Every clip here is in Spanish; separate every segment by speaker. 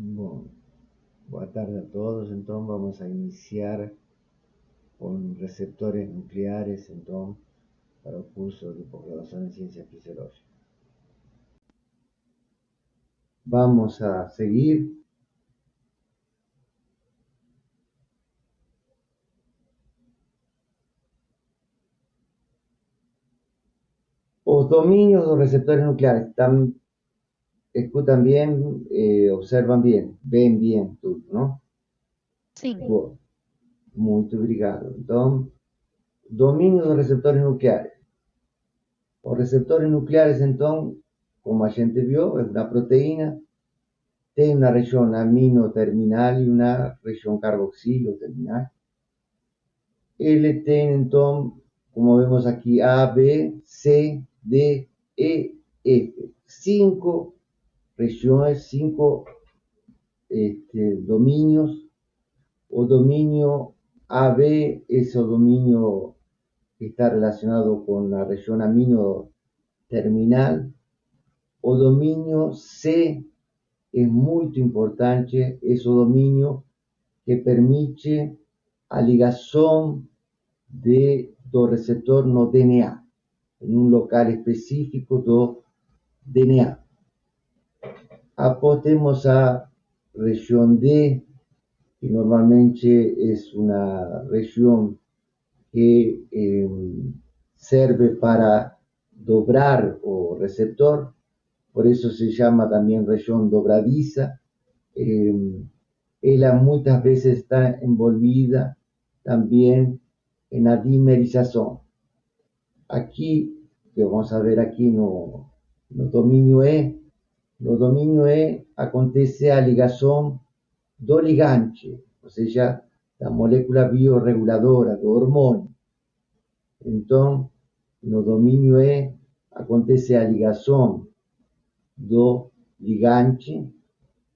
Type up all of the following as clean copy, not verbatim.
Speaker 1: Bom, boa tarde a todos. Então, vamos a iniciar com receptores nucleares, então, para o curso de pós-graduação em Ciência Fisiológica. Vamos a seguir. Os domínios dos receptores nucleares. Escutam bem, observam bem, veem bem tudo, não?
Speaker 2: Sim.
Speaker 1: Bom, muito obrigado. Então, domínio dos receptores nucleares. Os receptores nucleares, então, como a gente viu, é uma proteína, tem una región amino terminal y una región carboxilo terminal. Ele tem, então, como vemos aqui, A, B, C, D, E, F. 5 regiões, 5 domínios. O domínio AB é o domínio que está relacionado com a região amino terminal. O domínio C é muito importante, é o domínio que permite a ligação do receptor no DNA, em um local específico do DNA. Após temos a região D, que normalmente é uma região que serve para dobrar o receptor, por isso se chama também região dobradiça. Ela muitas vezes está envolvida também na dimerização. Aqui, que vamos a ver aqui no domínio E, no domínio E acontece a ligação do ligante, ou seja, da molécula biorreguladora, do hormônio. Então, no domínio E acontece a ligação do ligante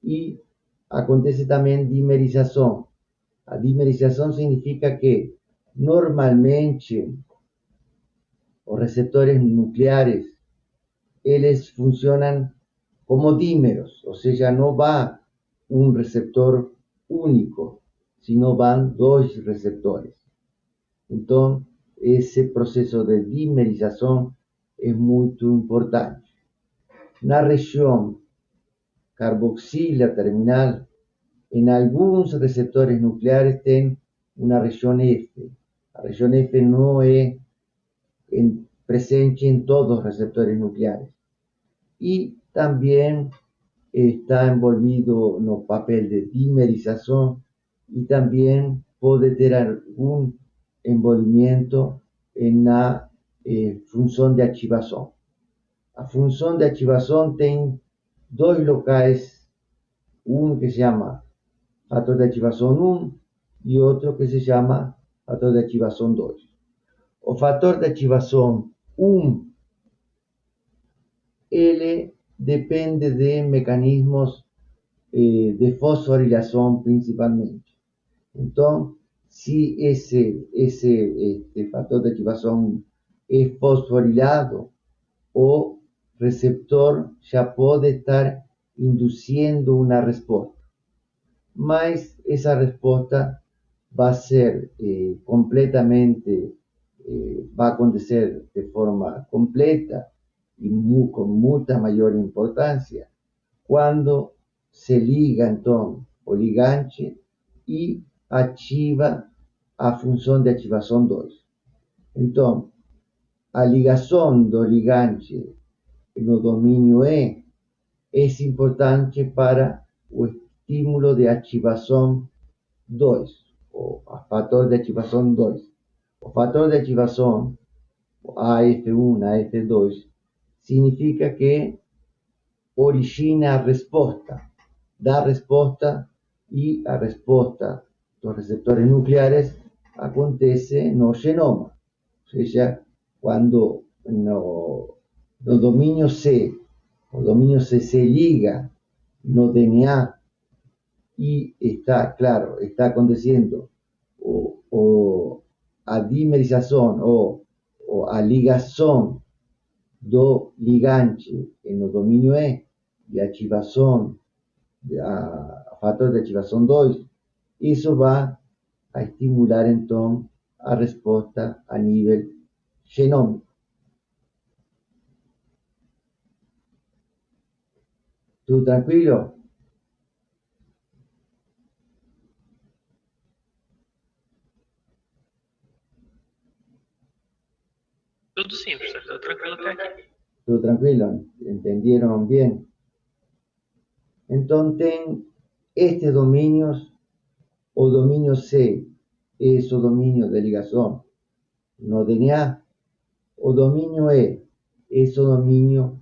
Speaker 1: e acontece também dimerização. A dimerização significa que, normalmente, os receptores nucleares, eles funcionam como dímeros, ou seja, não vai um receptor único, sino vão dois receptores. Então, esse processo de dimerização é muito importante. Na região carboxila terminal, em alguns receptores nucleares tem uma região F. A região F não é presente em todos os receptores nucleares. E também está envolvido no papel de dimerização e também pode ter algum envolvimento na função de ativação. A função de ativação tem dois locais, um que se chama fator de ativação 1 e outro que se chama fator de ativação 2. O fator de ativação 1, ele depende de mecanismos de fosforilação principalmente. Então, se esse fator de ativação é fosforilado, o receptor já pode estar induzindo uma resposta. Mas essa resposta vai ser vai acontecer de forma completa e com muita maior importância quando se liga, então, o ligante e ativa a função de ativação 2. Então, a ligação do ligante no domínio E é importante para o estímulo de ativação 2, o fator de ativação 2. O fator de ativação, AF1, AF2, significa que origina a resposta, dá resposta e a resposta dos receptores nucleares acontece no genoma. Ou seja, quando no domínio C, o domínio C se liga no DNA e está, claro, está acontecendo a dimerização ou a ligação do ligante no domínio E e a ativação a fator de ativação 2. Isso vai a estimular, então, a resposta a nível genômico. Tudo tranquilo?
Speaker 2: Tudo sim, professor. Tudo tranquilo até aqui.
Speaker 1: Tudo tranquilo? Entenderam bem? Então, tem estes domínios. O domínio C é o domínio de ligação no DNA. O domínio E é o domínio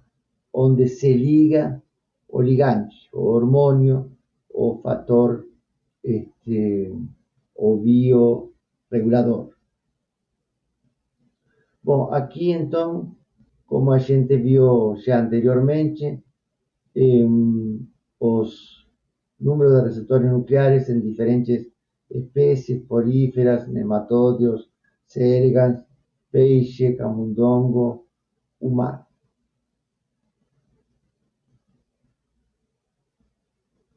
Speaker 1: onde se liga o ligante, o hormônio, o fator, o bioregulador. Bom, aqui então, como a gente viu já anteriormente, os números de receptores nucleares em diferentes espécies, poríferas, nematódeos, C. elegans, peixe, camundongo, humano.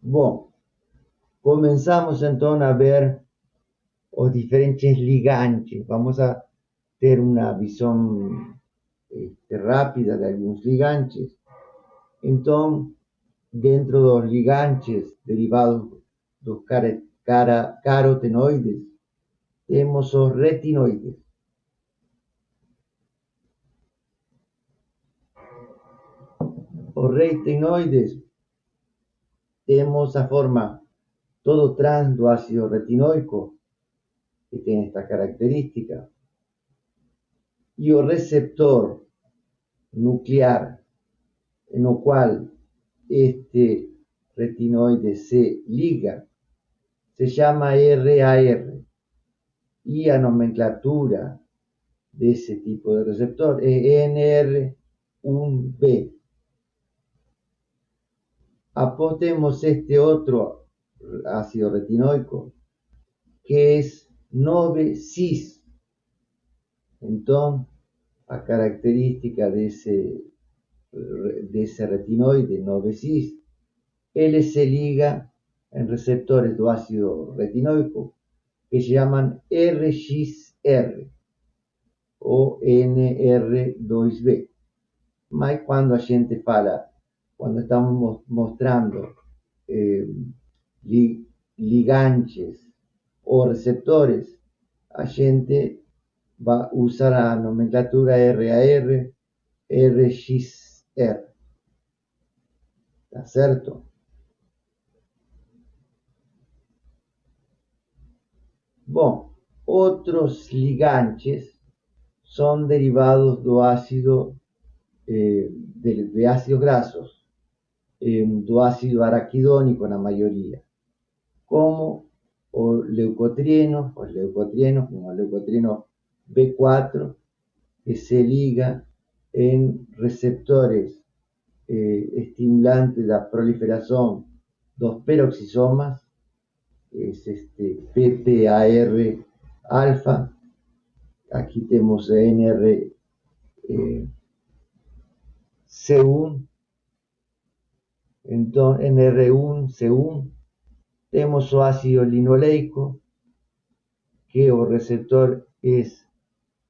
Speaker 1: Bom, começamos então a ver os diferentes ligantes. Vamos a ter uma visão rápida de alguns ligantes. Então, dentro dos ligantes derivados dos carotenoides, temos os retinoides. Os retinoides temos a forma todo trans do ácido retinoico, que tem esta característica, e o receptor nuclear no qual este retinoide se liga se llama RAR, y a nomenclatura de ese tipo de receptor es NR1B. Apostemos este otro ácido retinoico que es 9-cis. Entonces, a característica de ese retinoide 9-cis, él se liga en receptores do ácido retinoico que se llaman RXR o NR2B. Mas quando a gente fala, quando estamos mostrando ligantes o receptores, a gente va a usar a nomenclatura RAR, RXR. ¿Está certo? Bom, outros ligantes son derivados do ácido de ácidos grasos, do ácido araquidónico na maioria, como os leucotrienos, como o leucotrieno B4, que se liga en receptores estimulantes da proliferación dos peroxisomas, es este PPAR alfa. Aquí tenemos NR C1, entonces NR1 C1, tenemos o ácido linoleico, que o receptor es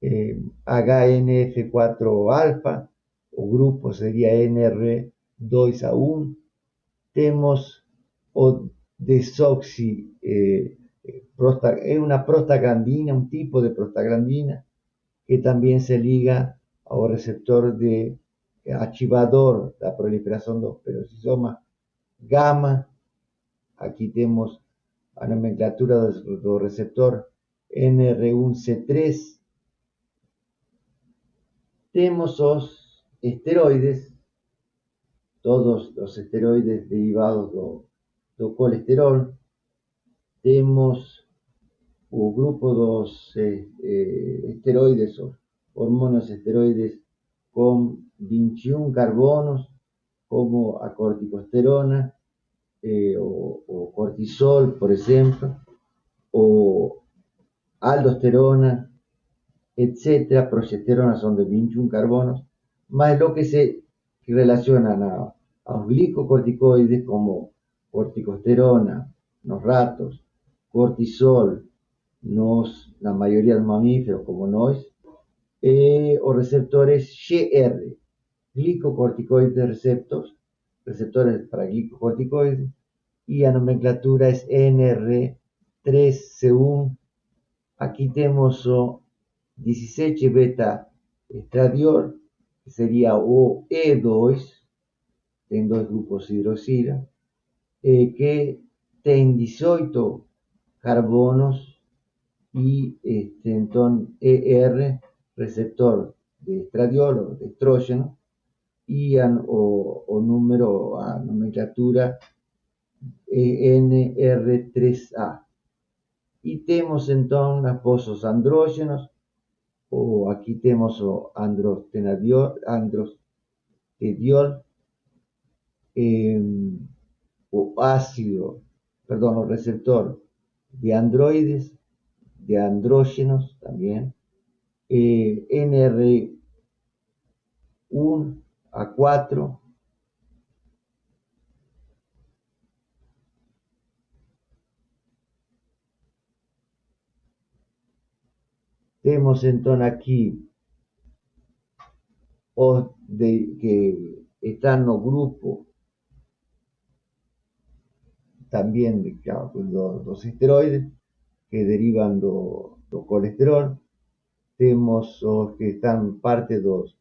Speaker 1: HNF4 alfa, o grupo sería NR2A1. Tenemos o desoxi, es una prostaglandina, un tipo de prostaglandina, que también se liga ao receptor de archivador da proliferación dos peroxisomas gamma. Aquí tenemos a nomenclatura do receptor NR1C3. Tenemos os esteroides, todos los esteroides derivados do colesterol. Tenemos o grupo dos esteroides, o hormonas esteroides con 21 carbonos, como a corticosterona, o cortisol, por ejemplo, o aldosterona, etcétera. Progesterona son de 21 carbonos, más lo que se relacionan a los glicocorticoides como corticosterona nos ratos, cortisol na maioria dos mamíferos, como nós, os receptores GR, glicocorticoide receptores para glicocorticoides, e a nomenclatura é NR3C1. Aqui temos o 17-beta estradiol, que seria o E2, tem dois grupos hidroxila, que tem 18 carbonos e então ER, receptor de estradiol, de estrógeno, e o número, a nomenclatura NR3A. E temos então após os andrógenos, aqui temos o androstenediol, o ácido, perdão, o receptor de androides, de andrógenos también, NR1A4, temos então aqui os que están no grupo también dos esteroides que derivan do colesterol. Temos os que están parte dos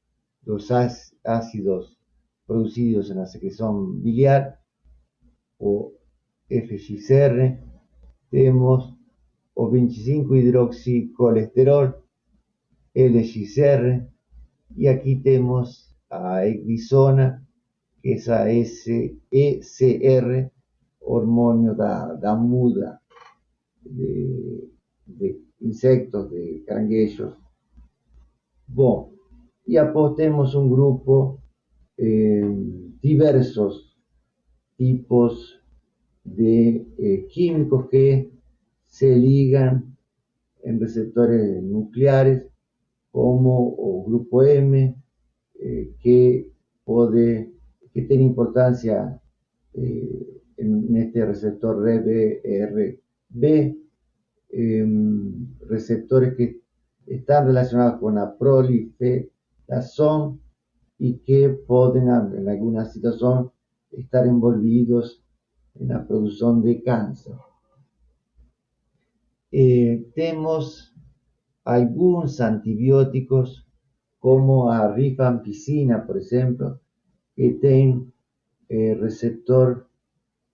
Speaker 1: ácidos producidos en la secreción biliar, o FXR. Temos o 25-hidroxicolesterol, LXR, y aquí temos a exisona, que es a ECR, hormonio da muda de insectos, de caranguejos. Bom, e após temos um grupo, diversos tipos de químicos que se ligan en receptores nucleares, como o grupo M, que tem importância en este receptor RBRB, receptores que están relacionados con la proliferación y que pueden en alguna situación estar envolvidos en la producción de cáncer. Tenemos algunos antibióticos como a rifampicina, por ejemplo, que tienen receptor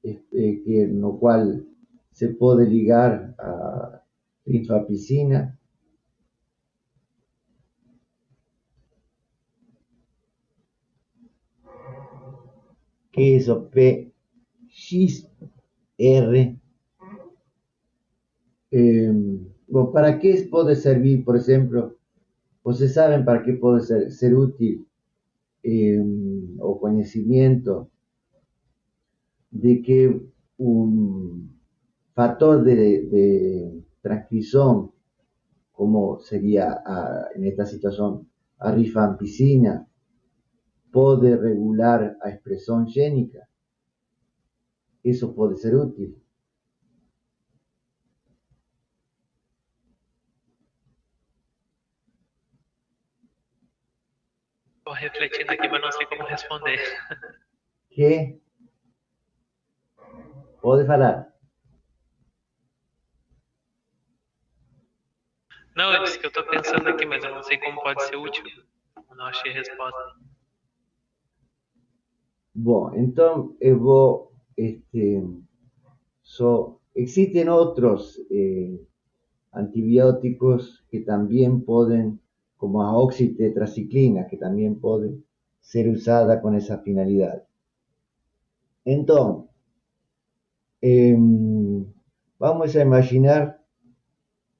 Speaker 1: no cual se puede ligar a rifampicina. Que es o PXR. Bueno, ¿para qué puede servir, por ejemplo? Ustedes saben para qué puede ser útil o conocimiento de que un factor de transcripción, como sería en esta situación a rifampicina, puede regular a expresión génica. Eso puede ser útil.
Speaker 2: Estou refletindo aqui, mas não sei como responder.
Speaker 1: Que? Pode falar.
Speaker 2: Não, eu disse que eu estou pensando aqui, mas eu não sei como pode ser útil. Não achei resposta.
Speaker 1: Bom, então eu vou, existen otros antibióticos que también pueden, como a oxitetraciclina, que también puede ser usada con esa finalidad. Entonces, vamos a imaginar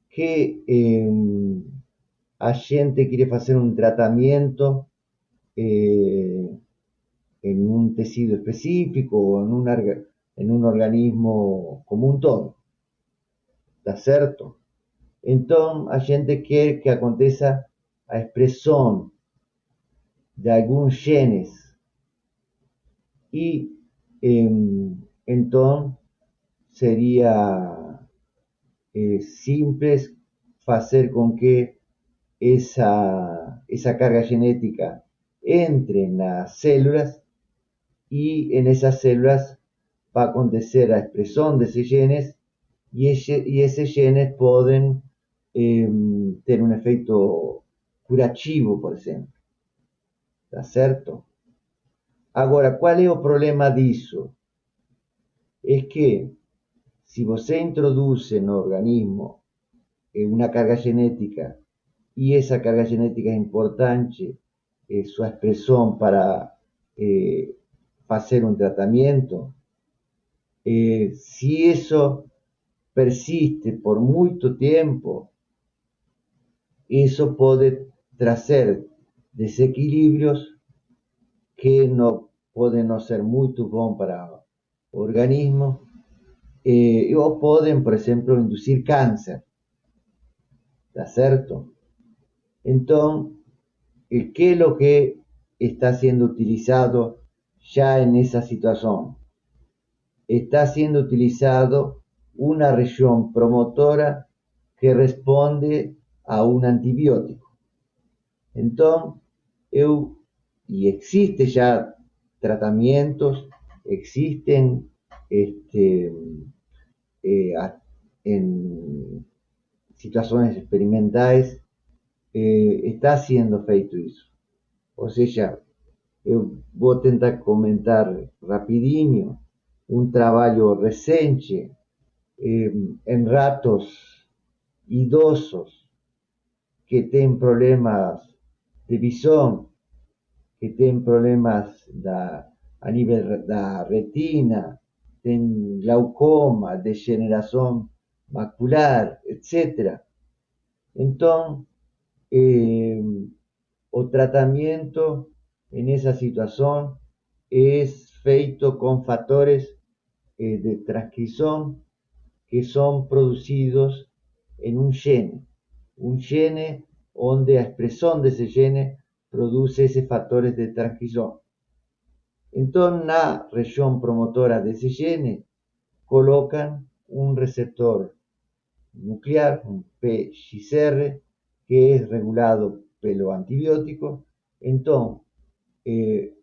Speaker 1: que a gente quiere hacer un tratamiento en un tecido específico o en un organismo como un todo. ¿Está certo? Entonces, a gente quer que aconteça a expressão de alguns genes e, Entonces, sería simples hacer con que esa carga genética entre en las células y en esas células va a acontecer la expresión de esos genes y esos genes pueden tener un efecto curativo, por ejemplo. ¿Está certo? Agora, qual é o problema disso? É que se você introduz no organismo una carga genética y esa carga genética es importante, su expresión para hacer un tratamiento, si eso persiste por mucho tiempo, eso puede traer desequilibrios que no pueden no ser muy bons para el organismo, o pueden, por ejemplo, inducir cáncer. ¿Está certo? Entonces, ¿qué es lo que está siendo utilizado ya en esa situación? Está siendo utilizado una región promotora que responde a un antibiótico. Entonces, y existe ya tratamientos, existen en situaciones experimentales, está siendo feito isso. Ou seja, eu vou tentar comentar rapidinho um trabalho recente em ratos idosos que têm problemas de visão, que têm problemas a nível da retina, têm glaucoma, degeneração macular, etc. Então, o tratamento en esa situación es feito con factores de transcripción que son producidos en un gene donde la expresión de ese gene produce esos factores de transcripción. Entonces, en la región promotora de ese gene colocan un receptor nuclear, un PXR, que es regulado pelo antibiótico. Entonces,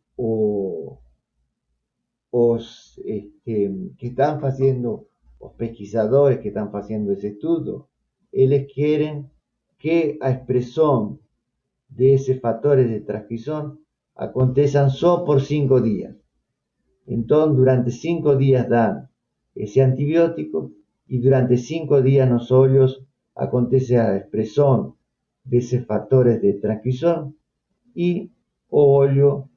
Speaker 1: os que están haciendo, los pesquisadores que están haciendo ese estudio, ellos quieren que la expresión de esos factores de transcripción acontezcan solo por 5 días. Entonces, durante 5 días dan ese antibiótico y durante 5 días los olhos acontece la expresión de esos factores de transcripción y o olho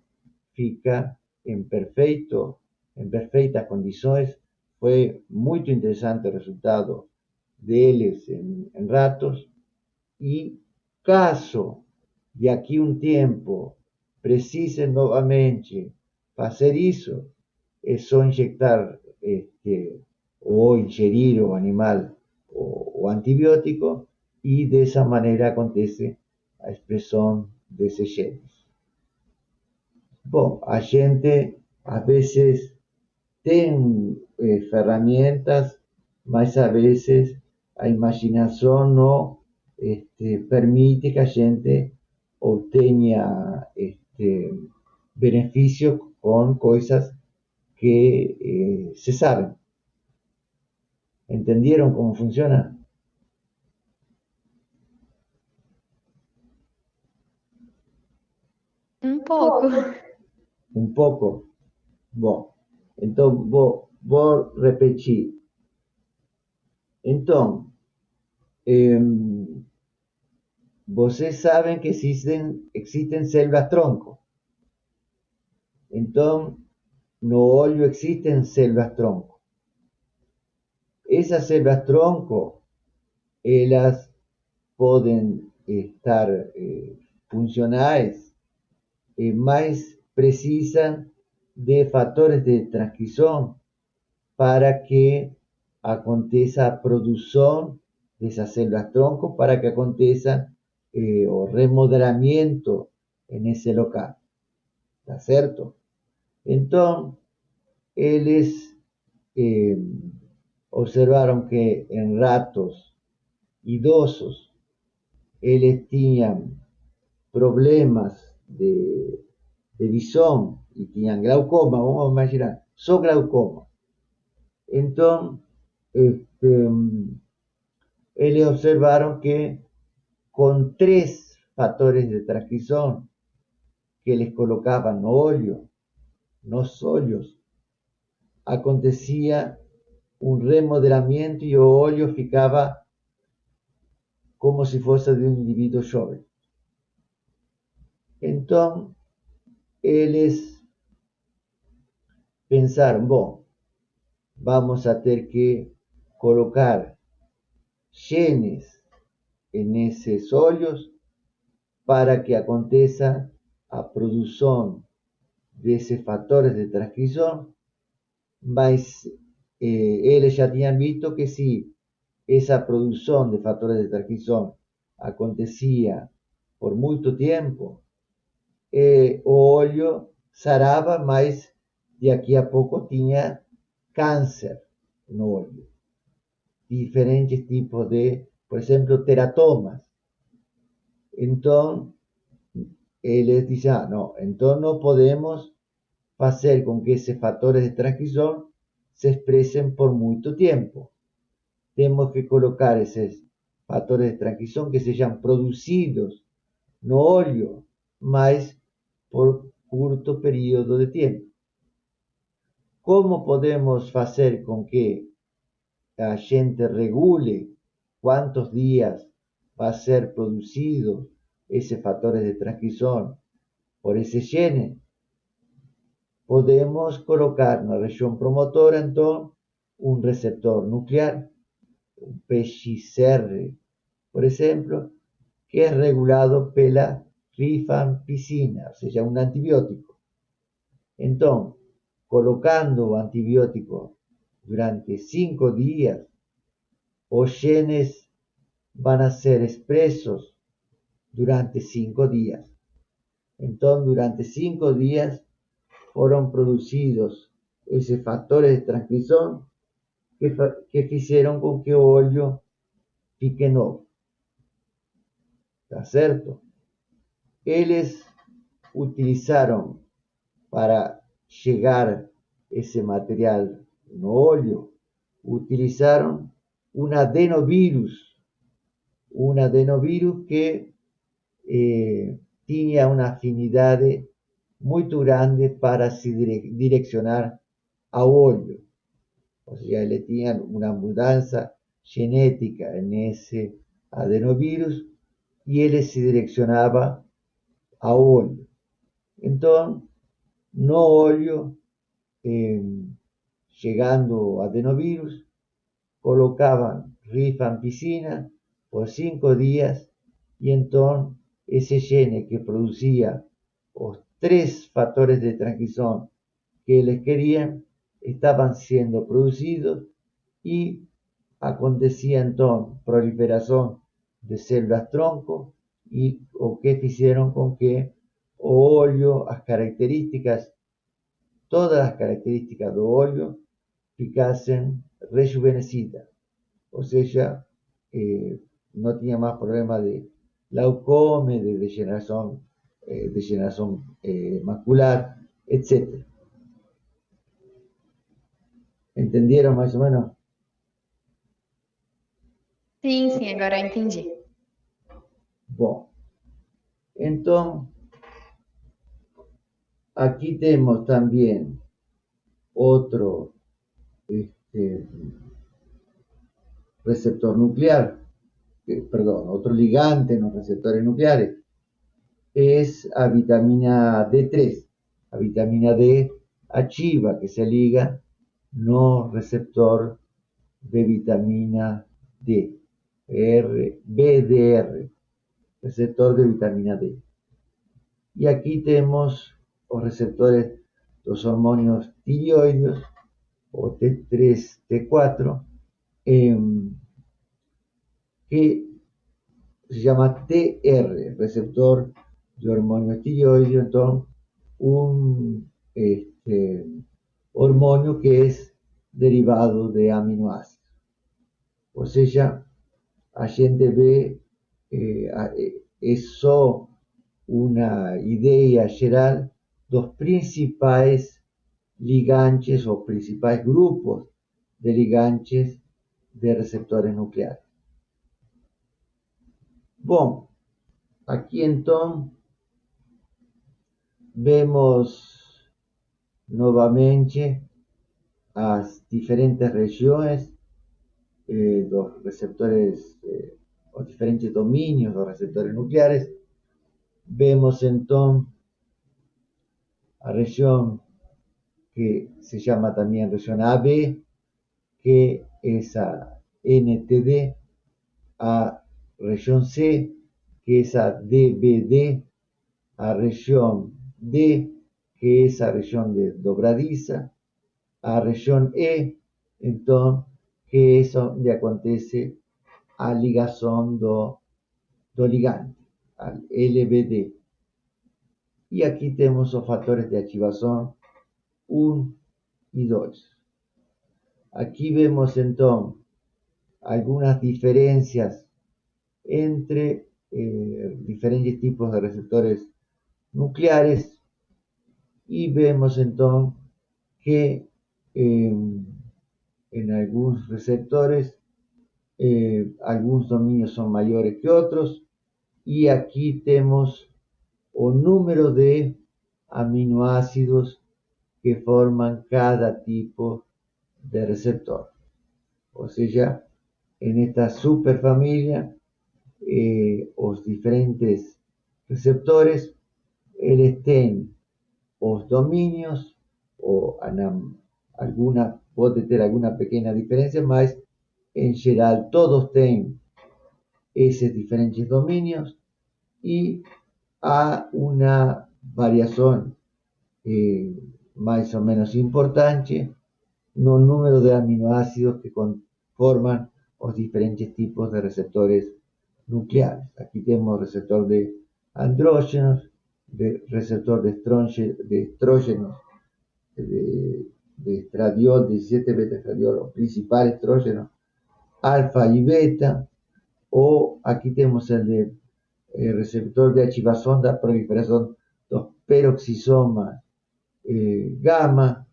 Speaker 1: fica en perfectas condiciones. Fue muy interesante el resultado de ellos en ratos. Y caso de aquí un tiempo precisen nuevamente hacer eso, es solo inyectar o ingerir o animal o antibiótico, y de esa manera acontece la expresión de ese genes. Bom, a gente a veces tem ferramentas, mas a veces a imaginación no permite que a gente obtenga beneficios con cosas que se saben. ¿Entendieron cómo funciona?
Speaker 3: Um pouco.
Speaker 1: Un poco. Bom, então vou repetir. Então, vocês sabem que existen células tronco. Então, no olho existen células tronco. Esas células tronco, elas podem estar funcionais, mas precisam de factores de transcripción para que aconteça a producción de esas células tronco, para que aconteça o remodelamiento en ese local. ¿Está certo? Entonces, ellos eh, observaron que en ratos idosos ellos tenían problemas de visión y tenían glaucoma, vamos a imaginar, só glaucoma. Entonces, ellos observaron que con 3 factores de transcripción que les colocaban no óleo, nos olhos, acontecia un remodelamiento y el óleo ficaba como si fuese de un individuo joven. Entonces, ellos pensaron, bueno, vamos a tener que colocar genes en esos óleos para que aconteça a produção desses fatores de transcrição, mas eles já tinham visto que se essa produção de fatores de transcrição acontecia por muito tempo, o óleo sarava, mas daqui a pouco tinha câncer no óleo. Diferentes tipos de, por exemplo, teratomas. Então, eles dizem, não, então não podemos fazer com que esses fatores de transcrição se expressem por muito tempo. Temos que colocar esses fatores de transcrição que sejam produzidos no óleo, mas por curto período de tempo. Como podemos fazer com que a gente regule quantos dias vai ser produzido esses fatores de transcrição por esse gene? Podemos colocar na região promotora, então, um receptor nuclear, um PXR, por exemplo, que é regulado pela rifampicina, ou seja, um antibiótico. Então, colocando o antibiótico durante 5 dias, os genes vão ser expressos durante 5 dias. Então, durante 5 dias, foram produzidos esses fatores de transcrição que fizeram com que o óleo fique novo. Tá certo? Eles utilizaram para chegar esse material no óleo, utilizaram um adenovírus que tinha uma afinidade muito grande para se direcionar ao óleo. Ou seja, ele tinha uma mudança genética nesse adenovírus e ele se direcionava ao óleo. Então, no óleo, chegando ao adenovírus, colocavam rifampicina por 5 dias e então esse gene que produzia os 3 fatores de transcrição que eles queriam estavam sendo produzidos e acontecia então proliferação de células tronco e o que fizeram com que o óleo, as características, todas as características do óleo ficassem rejuvenescidas, ou seja, não tinha mais problema de glaucoma, de degeneração macular, etc. Entenderam mais ou menos?
Speaker 3: Sim, agora eu entendi.
Speaker 1: Bom, então, aqui temos também outro receptor nuclear, perdão, outro ligante nos receptores nucleares, é a vitamina D3. A vitamina D ativa que se liga no receptor de vitamina D, BDR, receptor de vitamina D. E aqui temos os receptores dos hormônios tireoideos, o T3, T4, que se llama TR, receptor de hormônio tireoideo, então, un hormonio que es derivados de aminoácidos. Ou seja, a gente vê, é só uma ideia geral dos principais ligantes ou principais grupos de ligantes de receptores nucleares. Bom, aqui então vemos novamente as diferentes regiões dos receptores, os diferentes domínios dos receptores nucleares. Vemos então a región que se llama también región AB, que es a NTD, a región C, que es a DBD, a región D, que es a región de dobradiza, a región E, entonces, que es donde acontece a ligação do ligante, al LBD. Y aquí tenemos los factores de activación 1 y 2. Aquí vemos entonces algunas diferencias entre diferentes tipos de receptores nucleares y vemos entonces que en algunos receptores algunos dominios son mayores que otros y aquí tenemos un número de aminoácidos que forman cada tipo de receptor. O sea, en esta superfamilia, los diferentes receptores, eles têm os dominios, ou pode ter alguma pequena diferença, mas em geral todos têm esses diferentes dominios e há uma variação mais ou menos importante no número de aminoácidos que conforman los diferentes tipos de receptores nucleares. Aquí tenemos receptor de andrógenos, receptor de estrógenos, de estradiol, 17 beta estradiol, los principales estrógenos, alfa y beta, o aquí tenemos el de receptor de activación de proliferación de los peroxisomas gamma,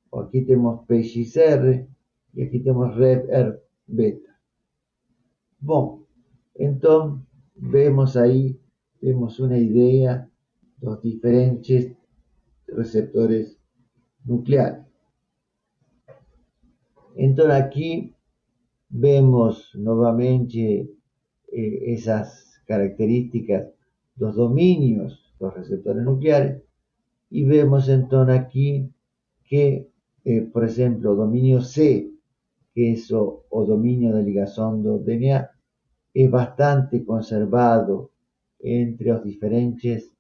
Speaker 1: o aquí tenemos PXR y aquí tenemos REV beta. Bueno, entonces vemos ahí, tenemos una idea de los diferentes receptores nucleares. Entonces aquí vemos nuevamente esas características, los dominios, los receptores nucleares, y vemos entonces aquí que, por ejemplo, dominio C, que es o dominio de ligación do DNA, es bastante conservado entre los diferentes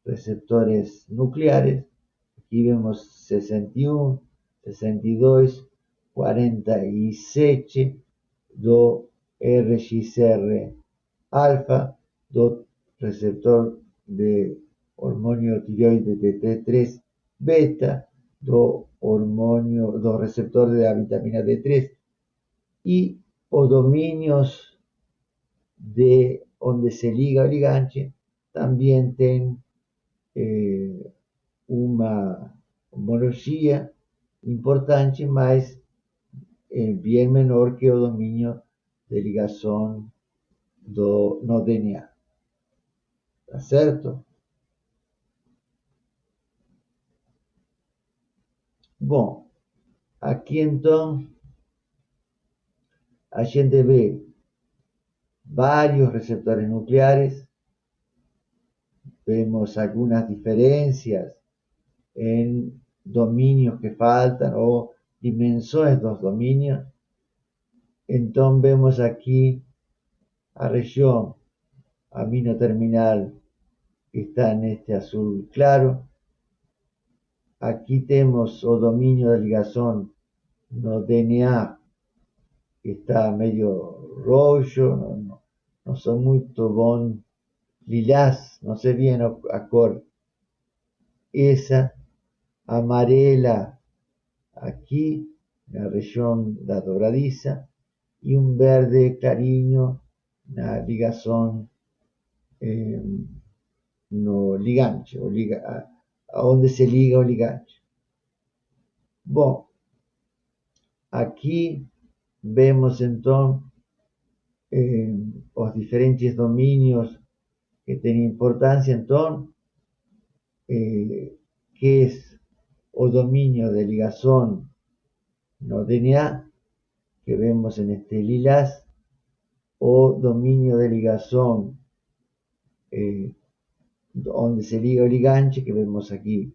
Speaker 1: receptores nucleares. Aquí vemos 61, 62, 47 do RGCR alfa, do receptor de hormônio tireoide de T3 beta, do receptor de la vitamina D3 y os dominios de donde se liga o ligante también tienen una homología importante, mas bien menor que el dominio de ligación no DNA. ¿Está certo? Bom, aquí entonces a gente ve varios receptores nucleares, vemos algunas diferencias en dominios que faltan o dimensões dos dominios. Entonces vemos aquí a región amino terminal que está en este azul claro. Aquí tenemos o dominio de ligación no DNA que está medio rojo, no son muy bom lilás, no sé bien a cor. Esa amarela aquí na região da dobradiça, e um verde clarinho na ligação no ligante, onde se liga o ligante. Bom, aqui vemos então os diferentes domínios que têm importância. Então, que é o domínio de ligação no DNA, que vemos en este lilás, o dominio de ligación donde se liga el ligante, que vemos aquí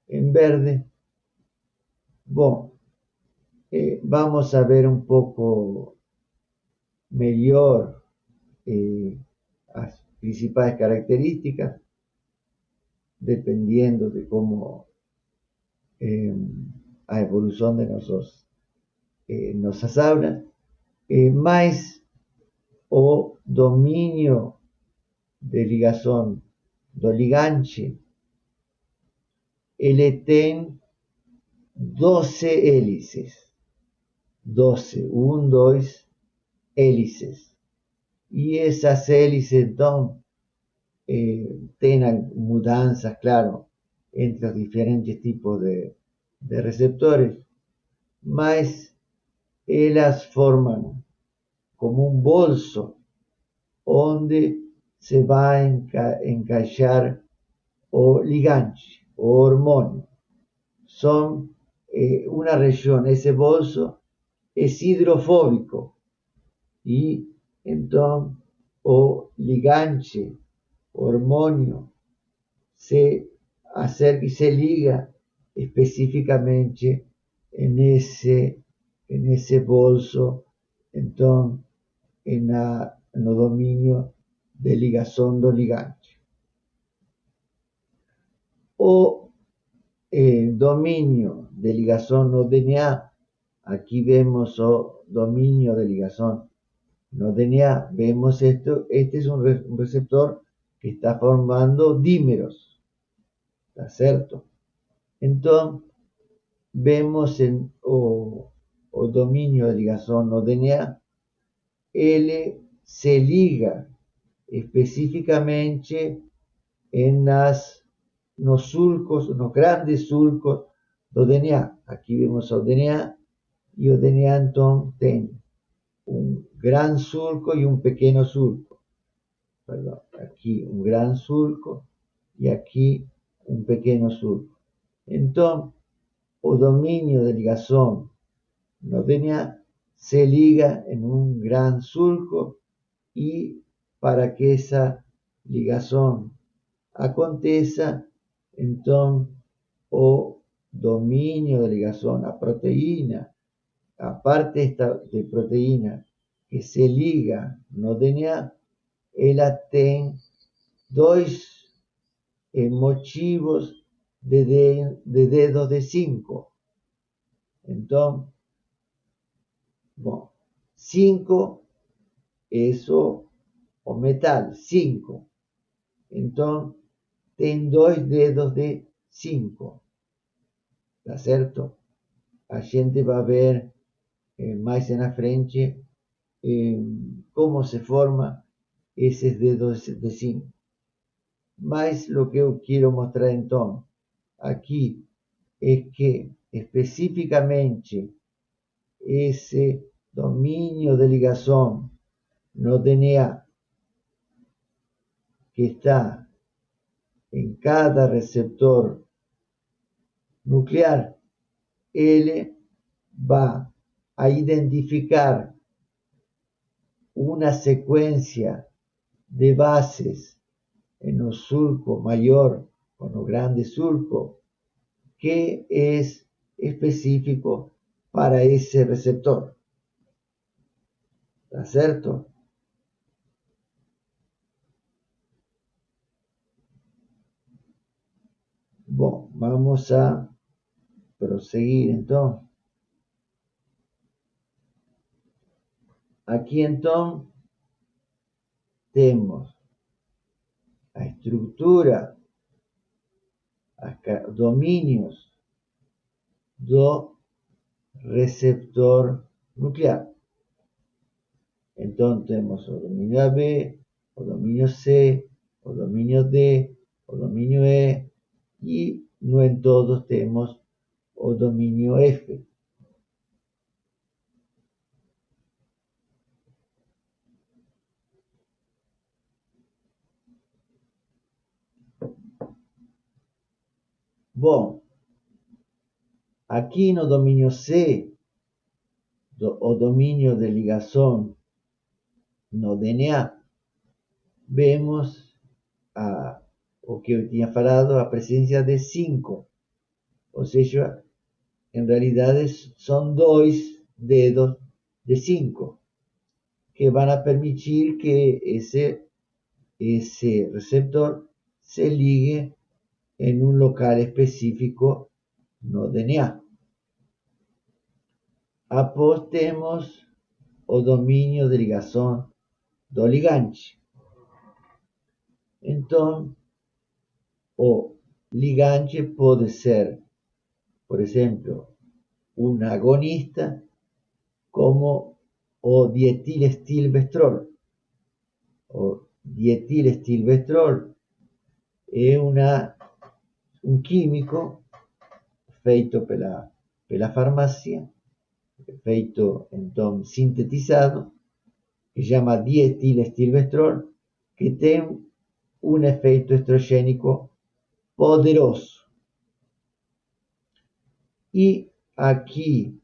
Speaker 1: en verde. Bueno, vamos a ver un poco mejor las principales características, dependiendo de cómo a evolución de nuestras aulas, más o dominio de ligação do ligante, ele tem 12 hélices, 12, 1, 2 hélices. E essas hélices, então, têm mudanças, claro, entre os diferentes tipos de receptores, mas elas formam como um bolso onde se vai encaixar o ligante, o hormônio. São uma região, esse bolso é hidrofóbico e então o ligante, o hormônio, se acerca e se liga especificamente nesse bolso, então no domínio de ligação do ligante. O domínio de ligação no DNA, aqui vemos o domínio de ligação no DNA, vemos esto, este es un receptor que está formando dímeros, ¿está certo? Então, vemos o domínio de ligação no DNA, ele se liga especificamente nos sulcos, nos grandes sulcos do DNA. Aqui vemos o DNA, e o DNA então tem um grande sulco e um pequeno sulco. Perdão, aqui um grande sulco e aqui um pequeno sulco. Então, o domínio de ligação no DNA se liga em um grande sulco, e para que essa ligação aconteça, então o domínio de ligação, a proteína, a parte esta de proteína que se liga no DNA, ela tem dois motivos de dedos de 5. Então, bom, 5 é o metal, 5. Então, tem dois dedos de 5. Tá certo? A gente vai ver mais na frente como se forma esses dedos de 5. Mas o que eu quero mostrar então aqui é que especificamente esse domínio de ligação no DNA que está em cada receptor nuclear, ele vai a identificar una secuencia de bases en un surco mayor o en un grande surco que es específico para ese receptor. ¿Está cierto? Bueno, vamos a proseguir entonces. Aquí entonces tenemos la estructura, los dominios do receptor nuclear. Entonces tenemos o dominio AB, o dominio C, o dominio D, o dominio E, y no en todos tenemos o dominio F. Bom, aqui no domínio C, o domínio de ligação no DNA, vemos o que eu tinha falado, a presença de 5. Ou seja, em realidade são 2 dedos de 5 que vão permitir que esse receptor se ligue em um local específico no DNA. Após temos o domínio de ligação do ligante. Então, o ligante pode ser, por exemplo, um agonista, como o dietilestilbestrol. O dietilestilbestrol é um químico feito pela farmácia, feito então sintetizado, que chama dietilestilbestrol, que tem um efeito estrogênico poderoso. E aqui,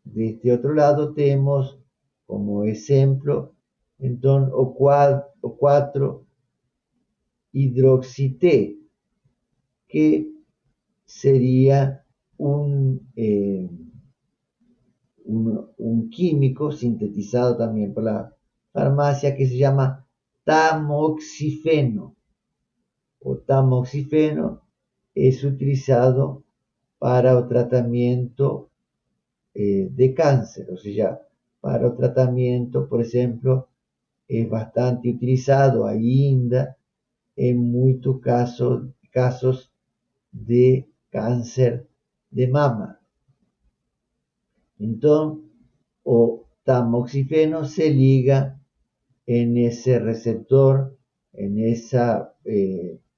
Speaker 1: deste outro lado, temos como exemplo, então, o 4-hidroxi-T, que seria um químico sintetizado também pela farmácia que se chama tamoxifeno. O tamoxifeno é utilizado para o tratamento de cáncer, ou seja, para o tratamento, por exemplo, é bastante utilizado ainda em muitos casos de câncer de mama. Então, o tamoxifeno se liga nesse receptor,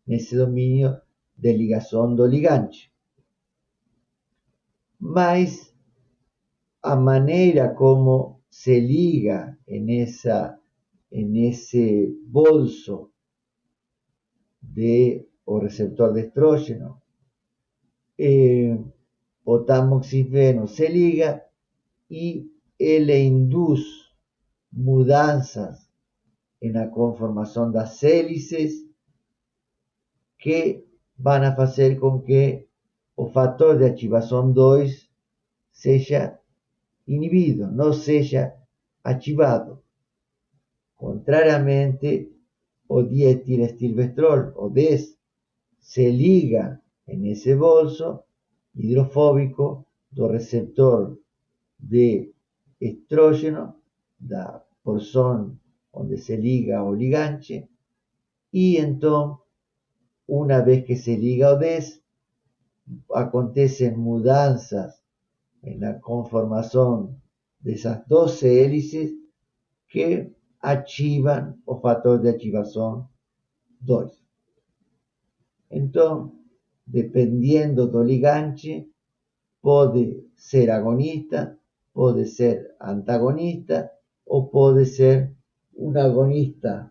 Speaker 1: nesse domínio de ligação do ligante. Mas a maneira como se liga nesse bolso o receptor de estrógeno, o tamoxifeno se liga e ele induz mudanças na conformação das hélices que vão fazer com que o fator de ativação 2 seja inibido, não seja ativado. Contrariamente, o dietilestilbestrol, o DES, se liga nesse bolso hidrofóbico do receptor de estrógeno, da porção onde se liga o ligante, e então, uma vez que se liga o DES, acontecem mudanças na conformação dessas 12 hélices que ativam o fator de ativação 2. Então, dependendo do ligante, pode ser agonista, pode ser antagonista, ou pode ser um agonista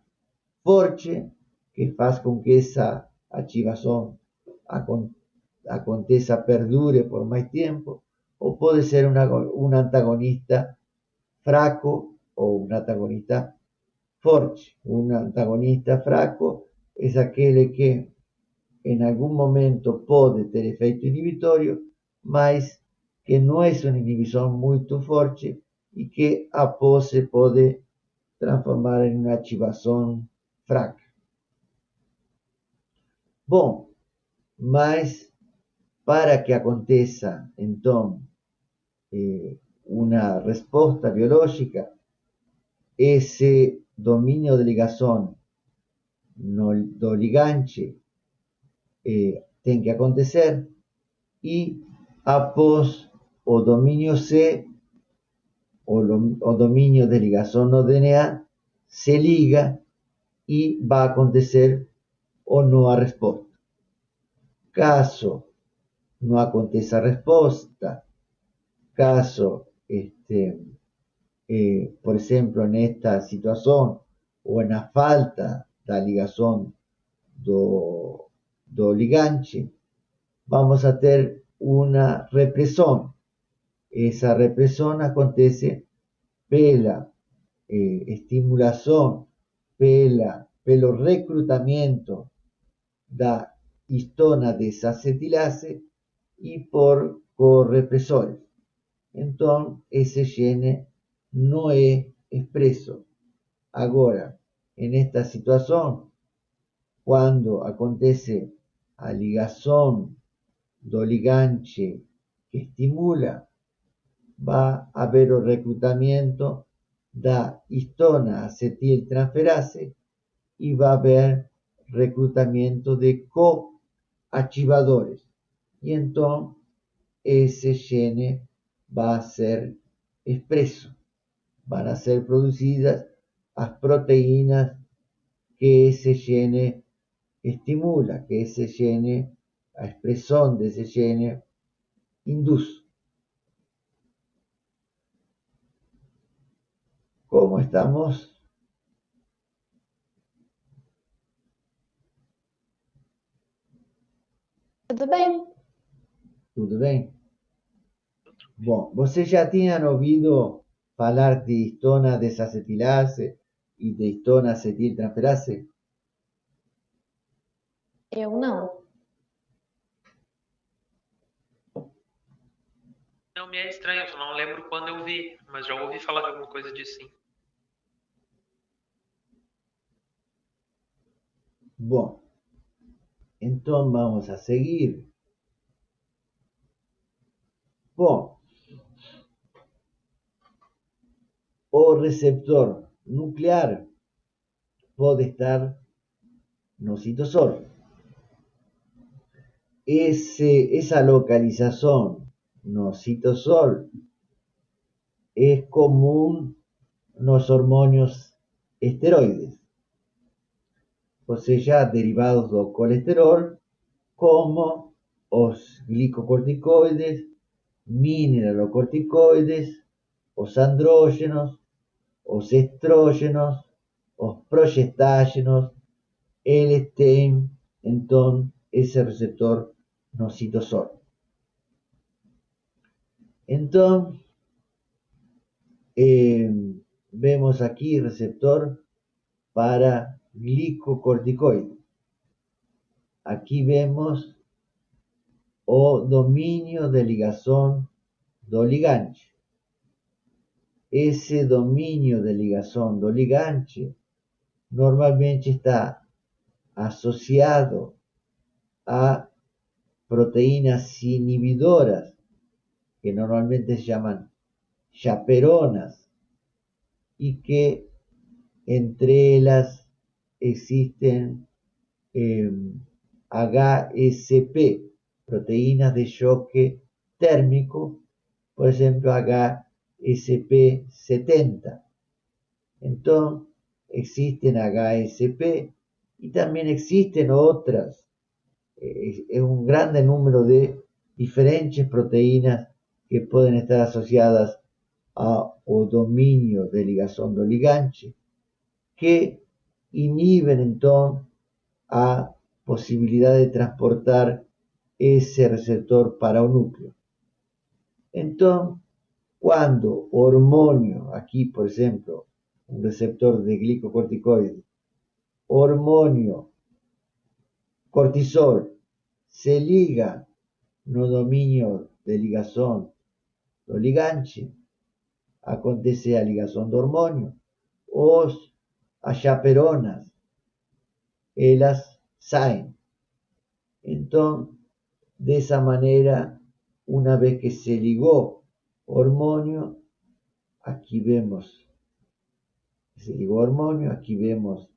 Speaker 1: forte, que faz com que essa ativação aconteça, perdure por mais tempo, ou pode ser um antagonista fraco ou um antagonista forte. Um antagonista fraco é aquele que em algum momento pode ter efeito inibitório, mas que não é uma inibição muito forte e que após se pode transformar em uma ativação fraca. Bom, mas para que aconteça então uma resposta biológica, esse domínio de ligação do ligante tem que acontecer, e após o dominio C o dominio de ligación no DNA se liga y va a acontecer o no a respuesta. Caso no aconteça respuesta, caso, por ejemplo, en esta situación o en la falta de ligación do ligante, vamos a tener una represión. Esa represión acontece pela estimulación, pelo reclutamiento da histona desacetilase y por correpresores. Entonces, ese gene no es expreso. Ahora, en esta situación, cuando acontece a ligación do ligante que estimula, va a haber o reclutamiento da histona acetiltransferase y va a haber reclutamiento de coarchivadores. Y entonces ese gene va a ser expreso. Van a ser producidas las proteínas que ese gene estimula, que ese gene, la expresión de ese gene induce. ¿Cómo estamos?
Speaker 3: Tudo bem?
Speaker 1: Tudo bem? Bom, vocês já tinham ouvido falar de histona desacetilase e de histona acetiltransferase?
Speaker 3: Eu não.
Speaker 2: Não me é estranho, eu só não lembro quando eu vi, mas já ouvi falar de alguma coisa disso sim.
Speaker 1: Bom, então vamos a seguir. Bom, o receptor nuclear pode estar no citosol. Esa localización no citosol es común nos hormonios esteroides, o sea, derivados do colesterol, como os glicocorticoides, mineralocorticoides, os andrógenos, os estrógenos, os progestágenos, eles têm, então, esse receptor no citosol. Então, vemos aqui receptor para glicocorticoide. Aqui vemos o dominio de ligación do ligante. Ese dominio de ligación do ligante normalmente está asociado a proteínas inhibidoras que normalmente se llaman chaperonas y que entre ellas existen HSP, proteínas de choque térmico, por ejemplo HSP70. Entonces existen HSP y también existen otras. Es un grande número de diferentes proteínas que pueden estar asociadas a o dominio de ligación do ligante, que inhiben entonces a posibilidad de transportar ese receptor para un núcleo. Entonces, cuando hormonio, aquí por ejemplo, un receptor de glicocorticoide, hormonio, cortisol, se liga no dominio de ligación do ligante, acontece a ligación do hormonio, as chaperonas, elas saem. Entonces, de esa manera, una vez que se ligó hormonio, aquí vemos, se ligó hormonio, aquí vemos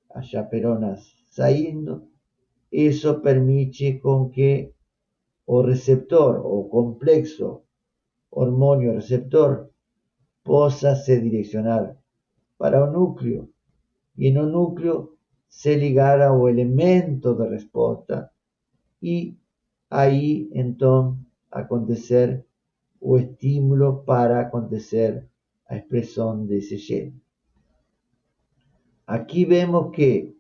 Speaker 1: as chaperonas saindo, eso permite con que o receptor o complexo hormonio receptor possa se direcionar para o núcleo e no núcleo se ligar ao elemento de resposta e aí então acontecer o estímulo para acontecer a expressão desse gene. Aqui vemos que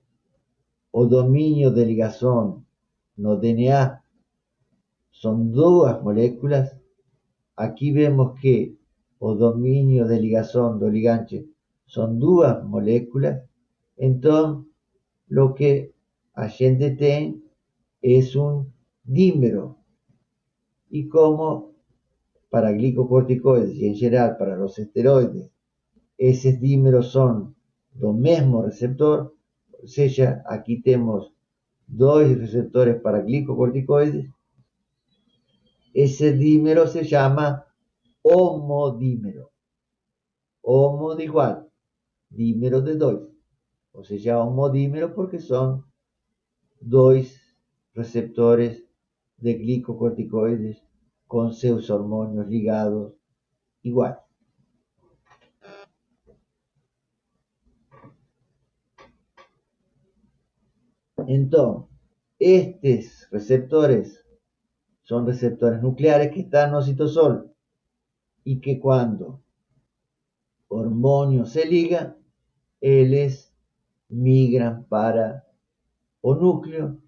Speaker 1: o domínio de ligação no DNA são duas moléculas. Aqui vemos que o domínio de ligação do ligante são duas moléculas. Então, o que a gente tem é um dímero. E como para glicocorticoides e em geral para os esteroides, esses dímeros são do mesmo receptor, ou seja, aqui temos dois receptores para glicocorticoides. Esse dímero se chama homodímero. Homo de igual, dímero de dois. Ou seja, homodímero porque são dois receptores de glicocorticoides com seus hormônios ligados iguais. Então, estes receptores são receptores nucleares que estão no citosol e que quando o hormônio se liga, eles migram para o núcleo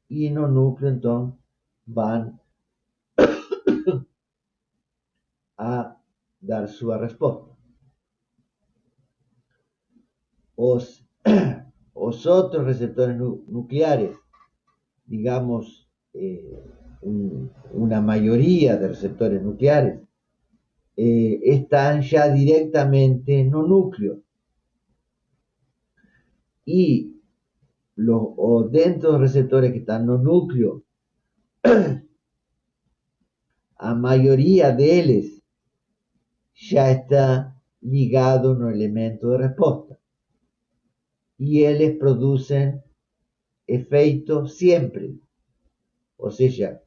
Speaker 1: e no núcleo então vão a dar sua resposta. Os outros receptores nucleares, digamos, una mayoría de receptores nucleares, están ya directamente no núcleo. Y dentro de los receptores que están no núcleo, a mayoría de ellos ya está ligado no elemento de respuesta. Y ellos producen efecto siempre. O sea,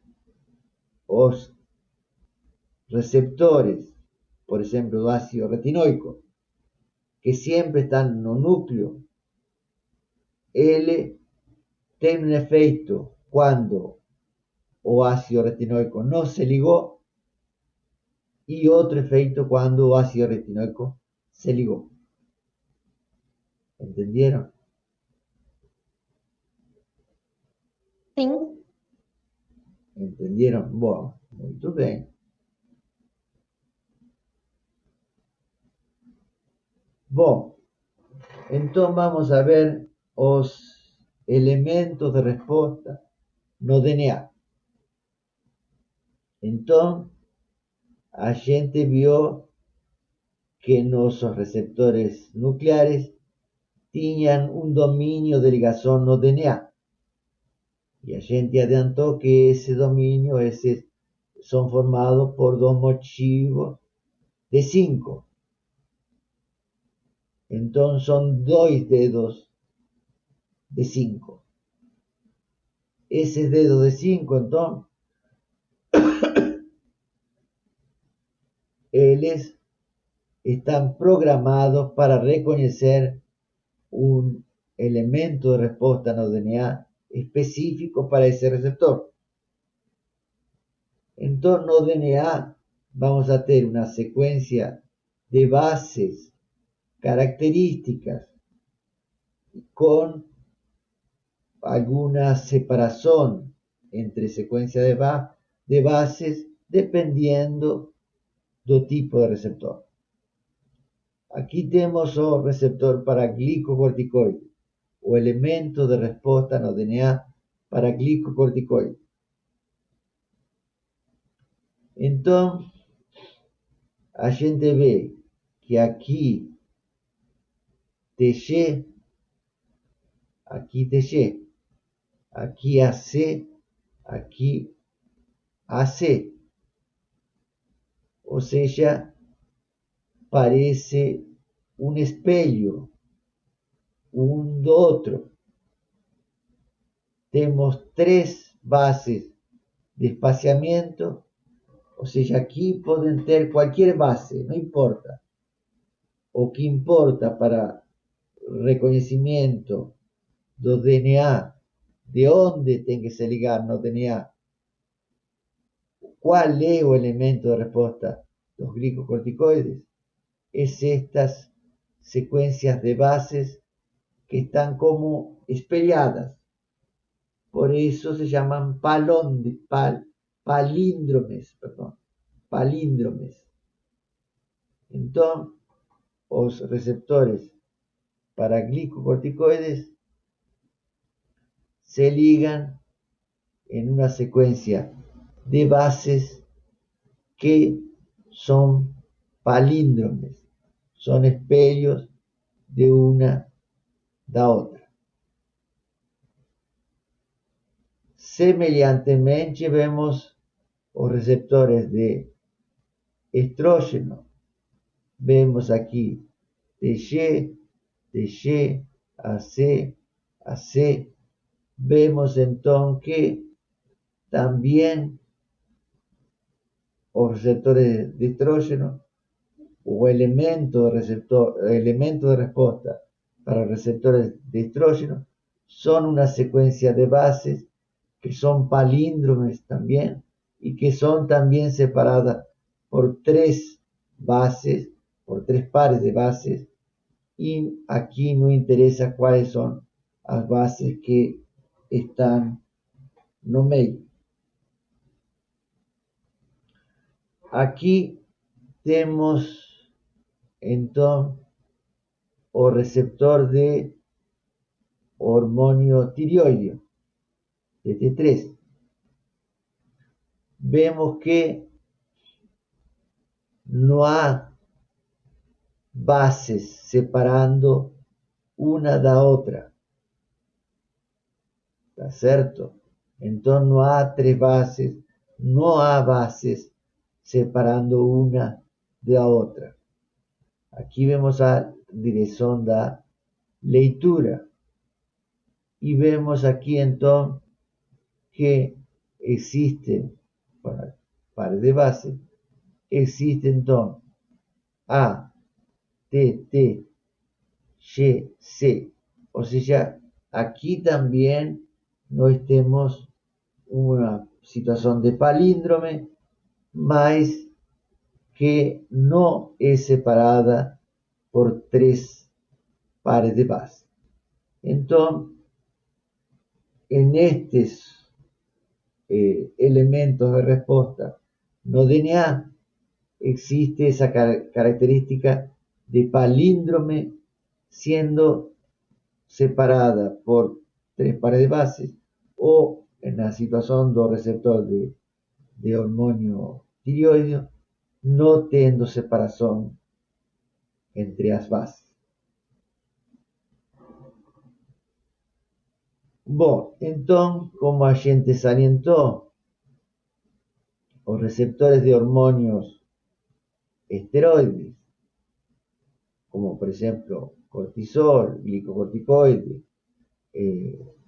Speaker 1: los receptores, por ejemplo, do ácido retinoico, que siempre están no núcleo, ele tem un efecto cuando o ácido retinoico no se ligó y otro efecto cuando o ácido retinoico se ligó. ¿Entendieron?
Speaker 3: Sim.
Speaker 1: ¿Entendieron? Bueno, muy bien. Bom, então vamos a ver os elementos de resposta no DNA. Então, a gente viu que nossos receptores nucleares tinham um domínio de ligação no DNA. E a gente adiantou que esse domínio, esses são formados por dois motivos de 5. Então, são dois dedos de 5. Esses dedos de 5, então, eles están programados para reconocer un elemento de respuesta no DNA específico para ese receptor. Entonces, no DNA vamos a tener una secuencia de bases características con alguna separación entre secuencias de bases dependiendo del tipo de receptor. Aquí tenemos o receptor para glicocorticoide, o elemento de respuesta no DNA para glicocorticoide. Entonces, a gente ve que aquí TG, aquí TG, aquí AC, aquí AC. O sea, parece un espelho un do otro. Tenemos tres bases de espaciamiento O sea, aquí pueden tener cualquier base, no importa. O que importa para reconocimiento do DNA, de onde tem que se ligar no DNA, qual é o elemento de resposta dos glicocorticoides, es estas secuencias de bases que están como espelhadas. Por eso se llaman palíndromes, palíndromes. Entonces, los receptores para glicocorticoides se ligan en una secuencia de bases que son palíndromes, son espejos de una da otra. Semelhantemente, vemos los receptores de estrógeno. Vemos aquí TG, TG, AC, AC. Vemos entonces que también los receptores de estrógeno o elemento de respuesta para los receptores de estrógeno son una secuencia de bases que son palíndromes también y que son también separadas por tres bases, por tres pares de bases, y aquí no interesa cuáles son las bases que están no medio. Aquí tenemos entonces o receptor de hormonio tireoideo, de T3. Vemos que no hay bases separando una da otra. ¿Está cierto? Entonces no hay tres bases, no hay bases separando una de la otra. Aquí vemos a dirección da leitura. Y vemos aquí entonces que existen, para pares de bases, existe entonces A, T, T, Y, C. O sea, aquí también no estemos una situación de palíndrome, más que no es separada por tres pares de bases. Entonces, en estos elementos de respuesta no DNA existe esa característica de palíndrome siendo separada por tres pares de bases, o en la situación del receptor de hormonio tireoideo no teniendo separación entre las bases. Bueno, entonces, como a gente salientó, los receptores de hormonios esteroides, como por ejemplo cortisol, glicocorticoides,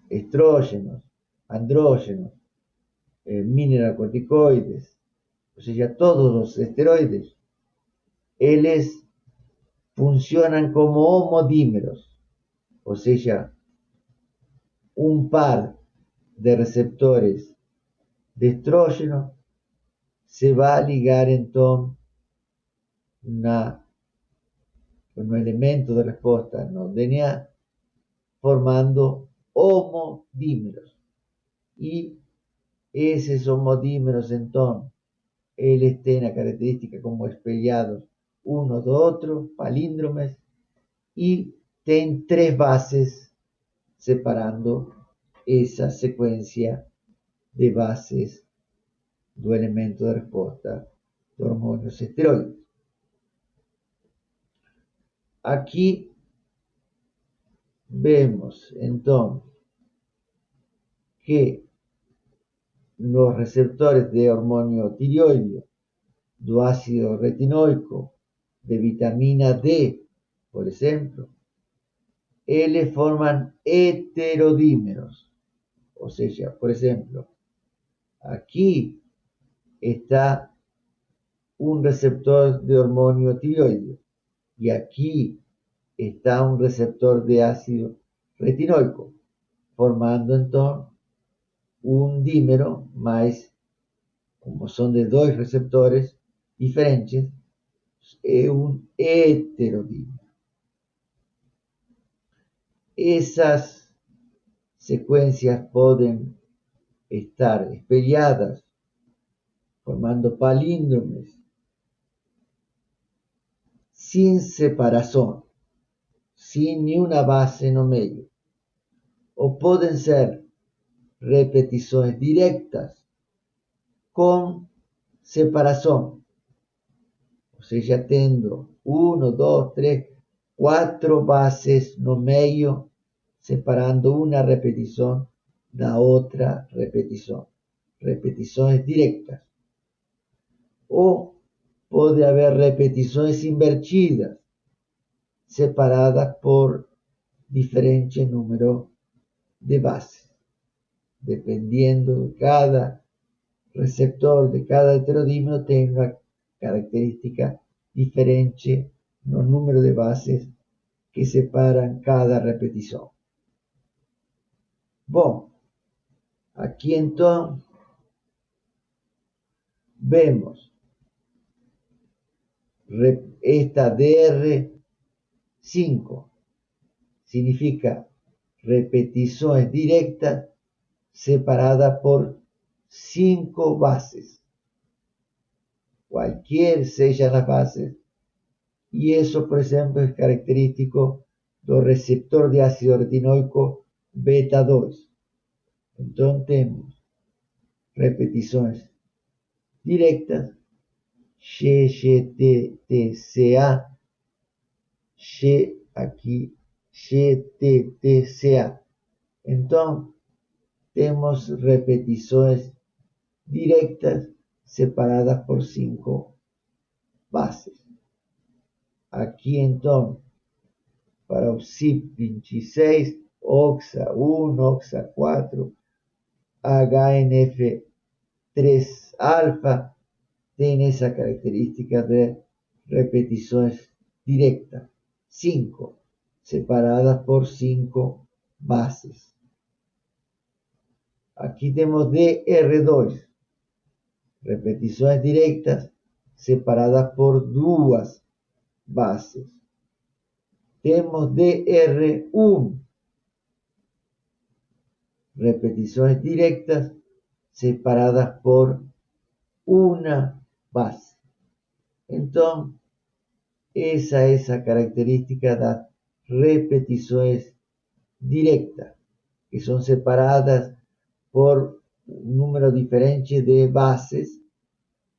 Speaker 1: estrógenos, andrógenos, mineralocorticoides, o sea, todos los esteroides, ellos funcionan como homodímeros, o sea, un par de receptores de estrógeno se va a ligar entonces un elemento de respuesta no DNA formando homodímeros, y esos homodímeros entonces ellos tienen la característica como espelhados uno de otro, palíndromes, y tienen tres bases separando esa secuencia de bases do elemento de respuesta de hormonios esteroides. Aquí vemos entonces que los receptores de hormonio tireoideo, do ácido retinoico, de vitamina D, por ejemplo, ellos forman heterodímeros. O sea, por ejemplo, aquí está un receptor de hormonio tiroideo. Y aquí está un receptor de ácido retinoico, formando entonces un dímero, más como son de dos receptores diferentes, es un heterodímero. Esas secuencias pueden estar espelhadas, formando palíndromes, sin separación, sin ni una base no medio. O pueden ser repeticiones directas con separación. O sea, tendo 1, 2, 3, 4 bases no medio, separando una repetición da otra repetición. Repeticiones directas. O puede haber repeticiones invertidas, separadas por diferente número de bases, dependiendo de cada receptor de cada heterodímero tiene una característica diferente no número de bases que separan cada repetición. Bom, aquí entonces vemos esta DR5 significa repeticiones directas separadas por 5 bases, cualquier sean las bases, y eso, por ejemplo, es característico del receptor de ácido retinoico beta 2. Entonces tenemos repeticiones directas, GTTCA, aquí GTTCA. Entonces tenemos repeticiones directas separadas por 5 bases. Aquí entonces, para o CYP26, OXA1, OXA4, HNF3 alfa, tiene esa característica de repeticiones directas, 5, separadas por 5 bases. Aquí tenemos DR2, repeticiones directas separadas por 2 bases. Tenemos DR1, repeticiones directas separadas por una base. Entonces, esa es la característica de las repeticiones directas, que son separadas por un número diferente de bases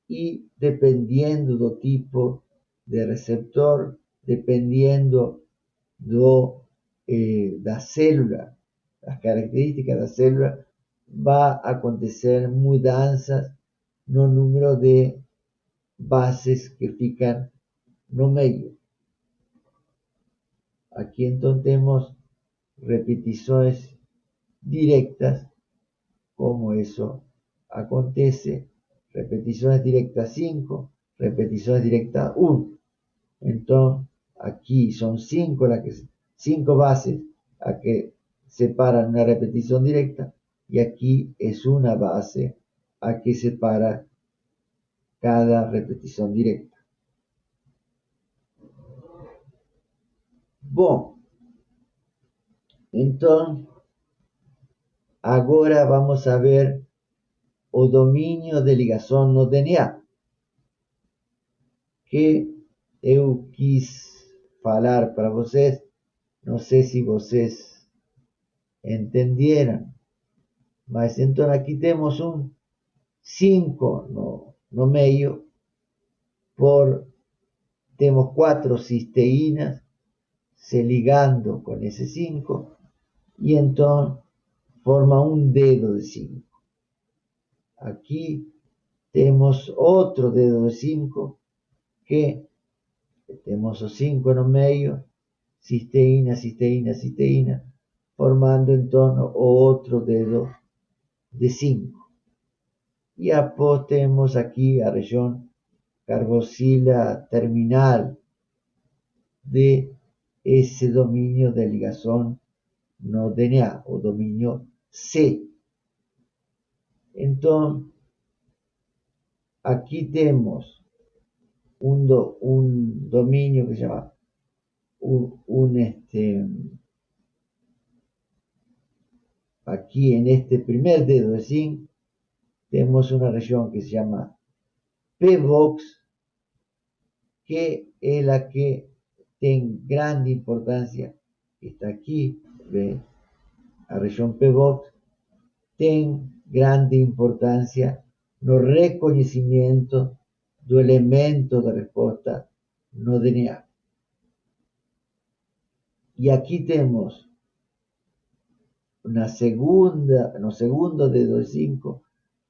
Speaker 1: y dependiendo del tipo de receptor, dependiendo da célula, las características da célula, va a acontecer mudanças no número de bases que fican no meio. Aquí entonces tenemos repeticiones directas, como eso acontece, repeticiones directas 5, repeticiones directas 1. Entonces, aquí son 5 bases a que separan una repetición directa, y aquí es una base a que separa cada repetición directa. Bom, entonces, agora vamos a ver o domínio de ligação no DNA, que eu quis falar para vocês, não sei se vocês entenderam, mas então aqui temos um 5 no meio, temos 4 cisteínas se ligando com esse 5, e então forma um dedo de 5. Aqui temos outro dedo de 5, que temos o 5 no meio, cisteína, cisteína, cisteína, formando então o outro dedo de 5. E após temos aqui a região carboxila terminal de ese dominio de ligazón no DNA o dominio C. Entonces, aquí tenemos un dominio que se llama aquí en este primer dedo de zinc tenemos una región que se llama PBOX, que es la que tiene gran importancia. Está aquí, ve, la región PBOX tiene grande importancia no reconocimiento do elemento de respuesta no DNA. Y aquí tenemos no segundo dedo de 5,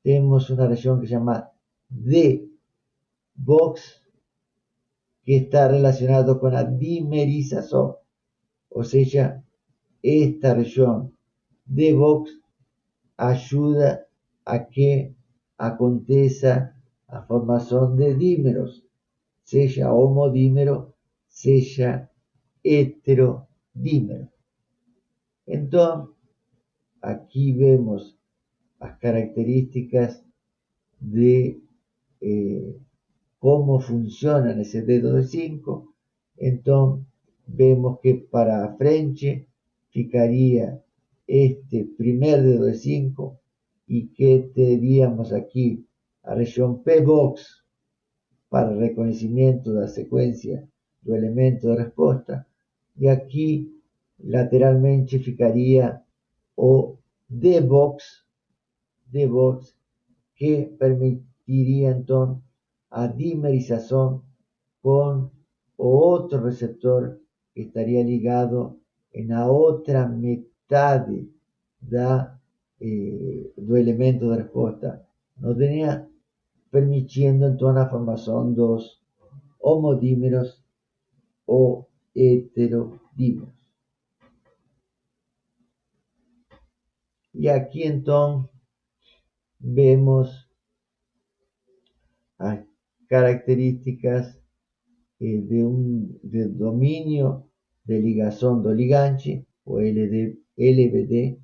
Speaker 1: tenemos una región que se llama D-Box, que está relacionado con la dimerización. O sea, esta región D-Box ayuda a que aconteça a formación de dímeros, sea homodímero, sea heterodímero. Entonces, aquí vemos las características de cómo funcionan ese dedo de 5. Entonces, vemos que para frente ficaría este primer dedo de 5 y que tendríamos aquí la región PBOX para reconocimiento de la secuencia del elemento de respuesta, y aquí lateralmente ficaría o D-Box, que permitiría entonces a dimerización con otro receptor que estaría ligado en la otra mitad del elemento de respuesta no tenía, permitiendo entonces la formación de dos homodímeros o heterodímeros. Y aquí entonces vemos las características del dominio de ligazón do ligante o LBD,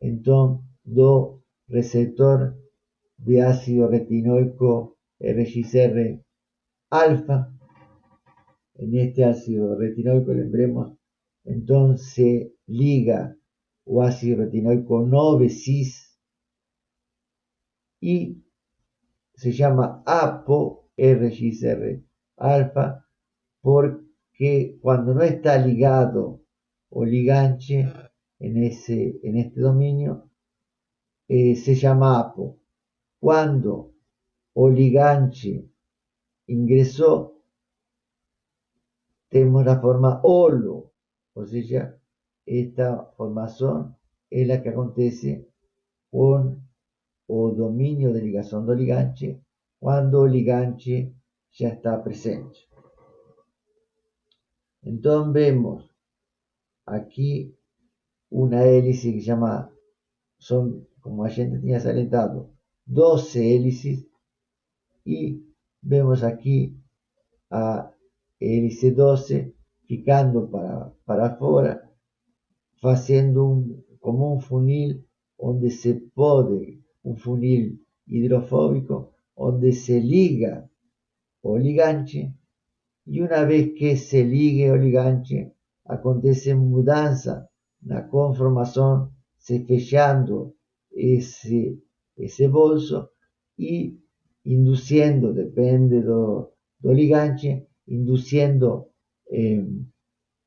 Speaker 1: entonces do receptor de ácido retinoico RGR alfa. En este ácido retinoico, lembremos, entonces se liga o ácido retinoico 9-cis y se llama ApoRGR alfa porque cuando no está ligado o ligante en este dominio, se llama APO. Cuando o ligante ingresó, tenemos la forma HOLO, o sea, esta formación es la que acontece con o dominio de ligazón do ligante cuando el ligante ya está presente. Entonces vemos aquí una hélice que se llama, son, como la gente tenía salientado, 12 hélices, y vemos aquí a hélice 12 ficando para afuera, haciendo como un funil donde se puede, un funil hidrofóbico, donde se liga o ligante, y una vez que se ligue o ligante, acontece mudanza la conformación, se fechando ese bolso y induciendo, depende do ligante, induciendo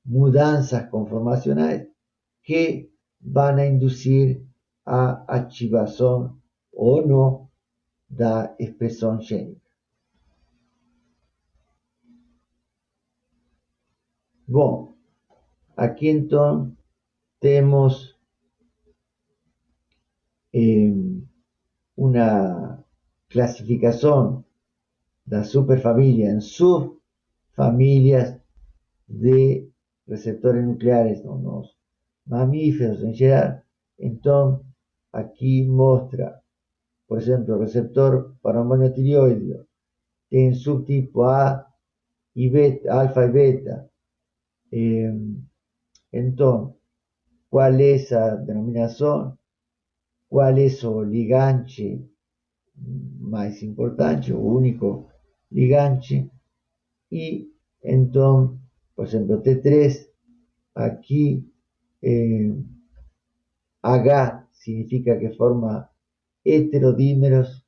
Speaker 1: mudanzas conformacionales que van a inducir a activación o no da expresión génica. Bueno, aquí entonces tenemos una clasificación de la superfamilia en subfamilias de receptores nucleares, los mamíferos en general. Entonces, aquí muestra, por ejemplo, el receptor para hormonio tiroideo tem subtipo A e beta, alfa e beta. Então, qual é a denominação? Qual é o ligante mais importante, o único ligante? E então, por exemplo, T3, aqui H significa que forma heterodímeros.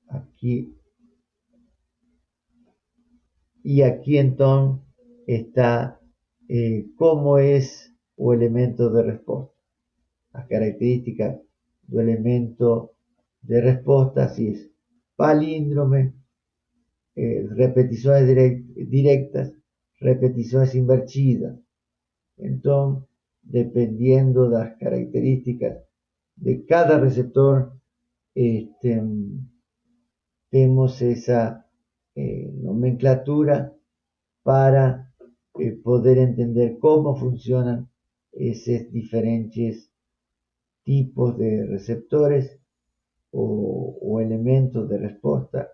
Speaker 1: Aqui. Y aquí entonces está cómo es o elemento de respuesta. Las características del elemento de respuesta, si es palíndrome, repeticiones directas, repeticiones invertidas. Entonces, dependiendo de las características de cada receptor, tenemos esa nomenclatura para poder entender cómo funcionan esos diferentes tipos de receptores o elementos de respuesta,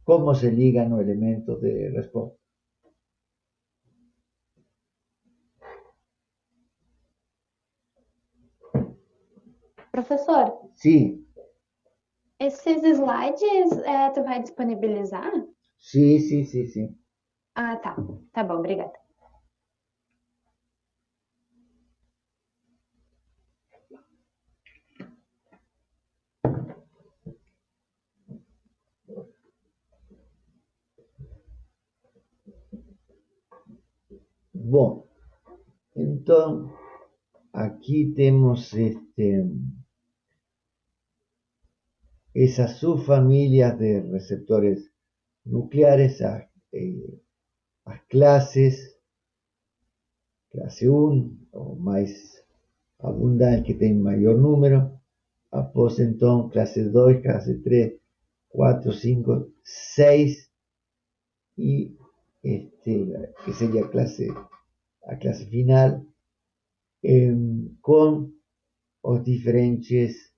Speaker 1: cómo se ligan los elementos de respuesta.
Speaker 3: Professor,
Speaker 1: Sim,
Speaker 3: esses slides tu vai disponibilizar?
Speaker 1: sim.
Speaker 3: Ah, tá. Tá bom, obrigada.
Speaker 1: Bom, então aqui temos esas subfamilias de receptores nucleares, las clases, clase 1 o más abundante que tiene mayor número, após entonces clase 2, clase 3, 4, 5, 6 y que sería a clase final, con los diferentes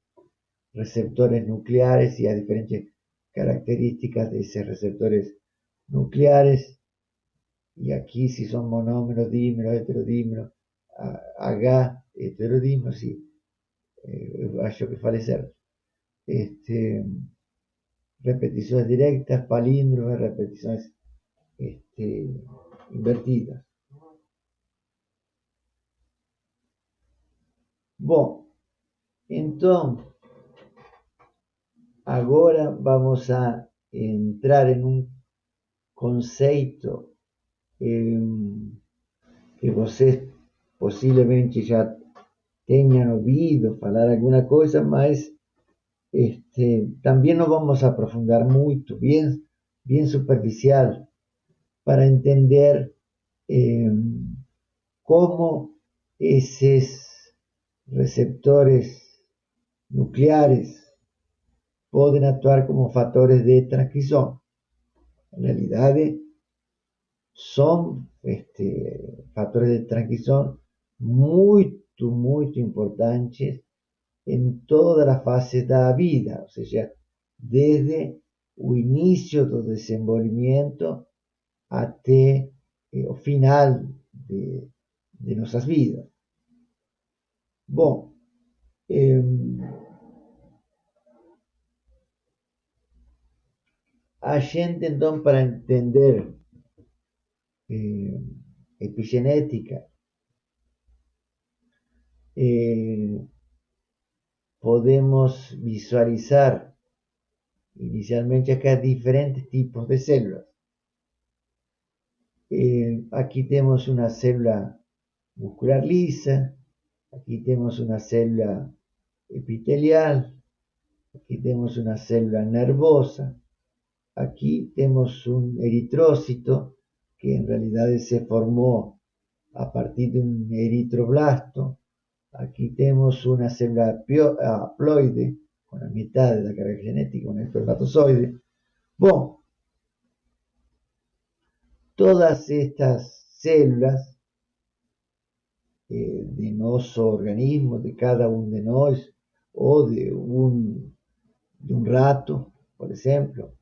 Speaker 1: receptores nucleares y las diferentes características de esos receptores nucleares. Y aquí si son monómeros, dímeros, heterodímeros, H, heterodímeros, sí, acho que falecer. Repeticiones directas, palíndromes, repeticiones invertidas. Bom, então, agora vamos a entrar em um conceito que vocês possivelmente já tenham ouvido falar alguma coisa, mas también nos vamos a aprofundar mucho, bien superficial, para entender cómo esos receptores nucleares pueden actuar como factores de transcripción. En realidad son factores de transcripción muy importantes en todas las fases de la vida, o sea, desde el inicio del desenvolvimiento hasta el final de nuestras vidas. Bom, a gente, entonces, para entender epigenética, podemos visualizar inicialmente acá diferentes tipos de células. Aquí tenemos una célula muscular lisa, aquí tenemos una célula epitelial, aquí tenemos una célula nervosa, aquí tenemos un eritrócito que en realidad se formó a partir de un eritroblasto. Aquí tenemos una célula haploide con la mitad de la carga genética, un espermatozoide. Bueno, todas estas células de nuestro organismo, de cada uno de nosotros, ou de um rato, por exemplo,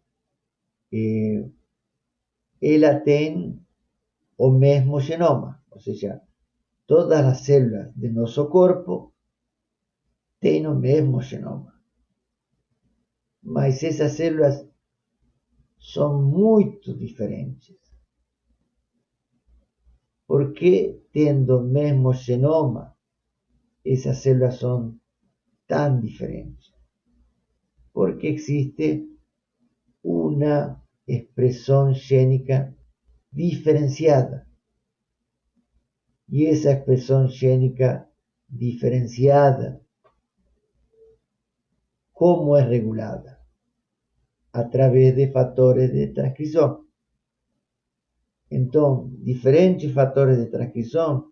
Speaker 1: ela tem o mesmo genoma, ou seja, todas as células de nosso corpo têm o mesmo genoma. Mas essas células são muito diferentes. Por que, tendo o mesmo genoma, essas células são tão diferentes? Porque existe uma expressão gênica diferenciada. E essa expressão gênica diferenciada, como é regulada? Através de fatores de transcrição. Então, diferentes fatores de transcrição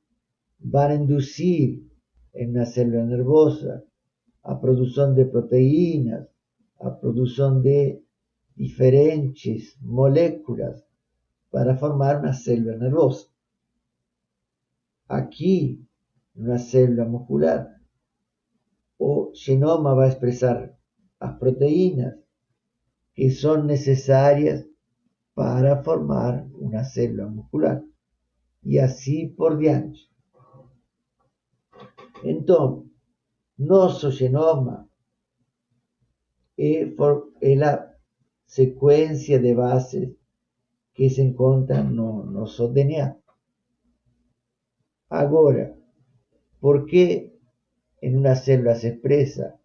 Speaker 1: vão induzir em uma célula nervosa a produção de proteínas, a produção de diferentes moléculas para formar uma célula nervosa. Aqui, numa célula muscular, o genoma vai expressar as proteínas que são necessárias para formar uma célula muscular. E assim por diante. Então, nosso genoma é a sequência de bases que se encontra no nosso DNA. Agora, por que em uma célula se expressa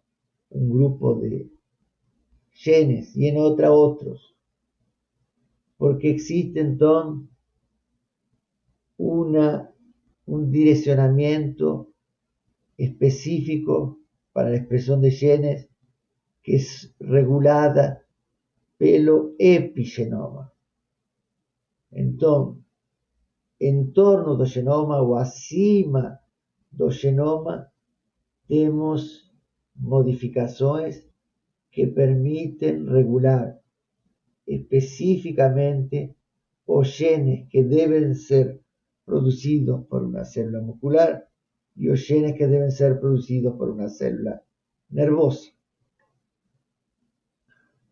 Speaker 1: um grupo de genes e em outra outros? Porque existe então um direcionamento específico para a expressão de genes que é regulada pelo epigenoma. Então, em torno do genoma ou acima do genoma, temos modificações que permitem regular especificamente os genes que devem ser produzidos por uma célula muscular e os genes que devem ser produzidos por uma célula nervosa.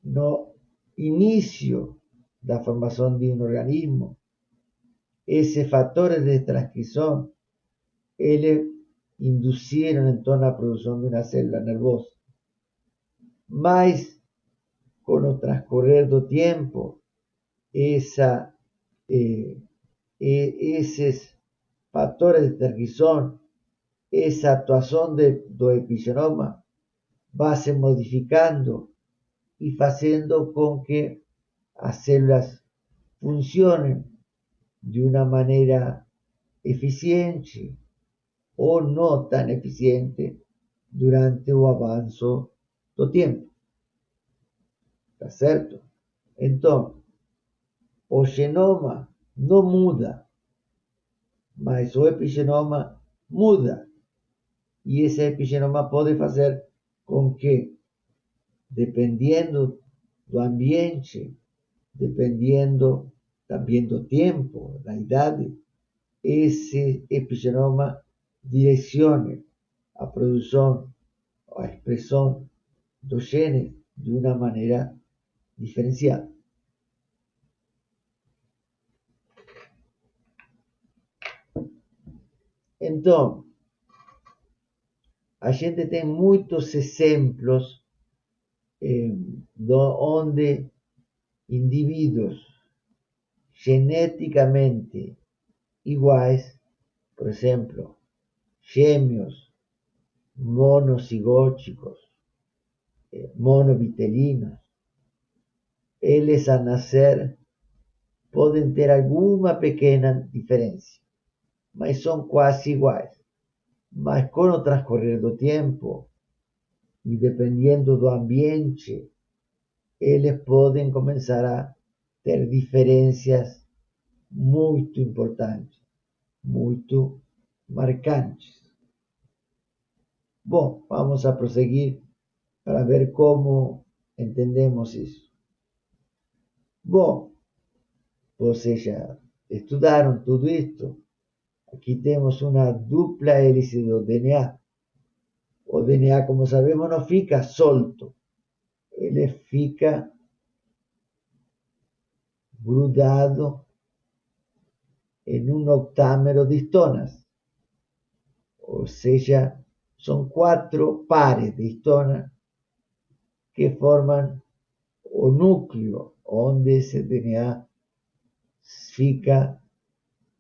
Speaker 1: No início da formação de um organismo, esses fatores de transcrição, eles induziram então a produção de uma célula nervosa. Mas, com o transcorrer do tempo, esses fatores de transcrição, essa atuação do epigenoma vai se modificando e fazendo com que as células funcionem de uma maneira eficiente ou não tão eficiente durante o avanço do tempo. Tá certo? Então, o genoma não muda, mas o epigenoma muda. E esse epigenoma pode fazer com que, dependendo do ambiente, dependendo também do tempo, da idade, esse epigenoma direcione a produção, a expressão dos genes de uma maneira diferenciada. Então, a gente tem muitos exemplos onde indivíduos geneticamente iguais, por exemplo, gêmeos monocigóticos, monovitelinos, eles a nascer podem ter alguma pequena diferença, mas são quase iguais. Mas com o transcorrer do tempo e dependendo do ambiente, eles podem começar a ter diferenças muito importantes, muito marcantes. Bom, vamos a prosseguir para ver como entendemos isso. Bom, vocês já estudaram tudo isto? Aqui temos uma dupla hélice do DNA. O DNA, como sabemos, no fica solto. Ele fica grudado en un octámero de histonas. O sea, son 4 pares de histonas que forman o núcleo onde ese DNA fica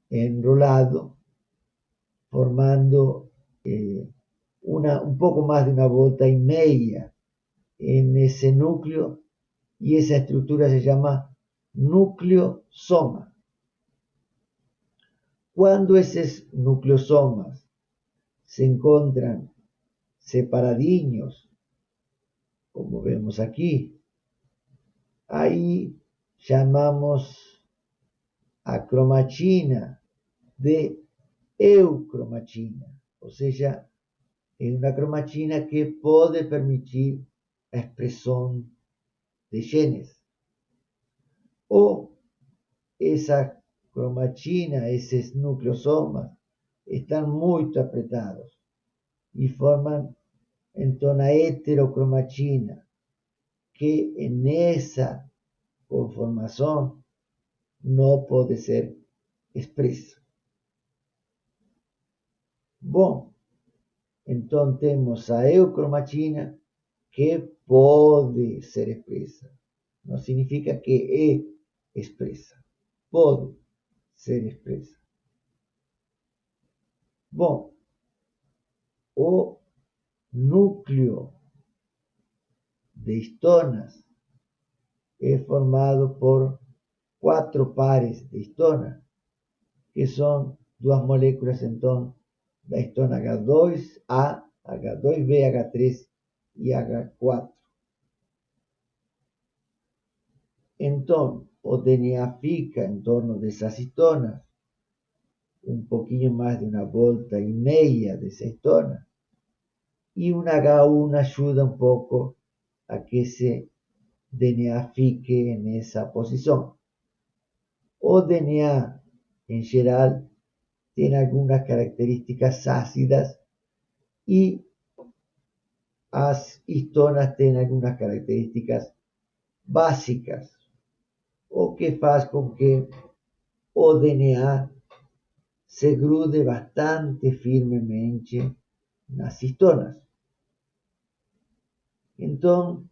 Speaker 1: enrolado, formando un poco más de una volta y media en ese núcleo, y esa estructura se llama nucleosoma. Cuando esos nucleosomas se encuentran separadiños, como vemos aquí, ahí llamamos a cromachina de eucromachina, o sea, es una cromachina que puede permitir la expresión de genes. O esa cromachina, esos nucleosomas, están muy apretados y forman entonces a heterocromachina, que en esa conformación no puede ser expresa. Bom, entonces tenemos a eucromachina que puede ser expresa. No significa que es expresa. Puede ser expresa. Bom, o núcleo de histonas es formado por 4 pares de histonas, que son 2 moléculas entonces la histona H2A, H2B, H3 y H4. Entonces, o DNA fica en torno de esas histonas, un poquillo más de una volta y media de esa histona, y una H1 ayuda un poco a que ese DNA fique en esa posición. O DNA en general tiene algunas características ácidas y las histonas tienen algunas características básicas, o que faz con que o DNA se grude bastante firmemente en las histonas. Entonces,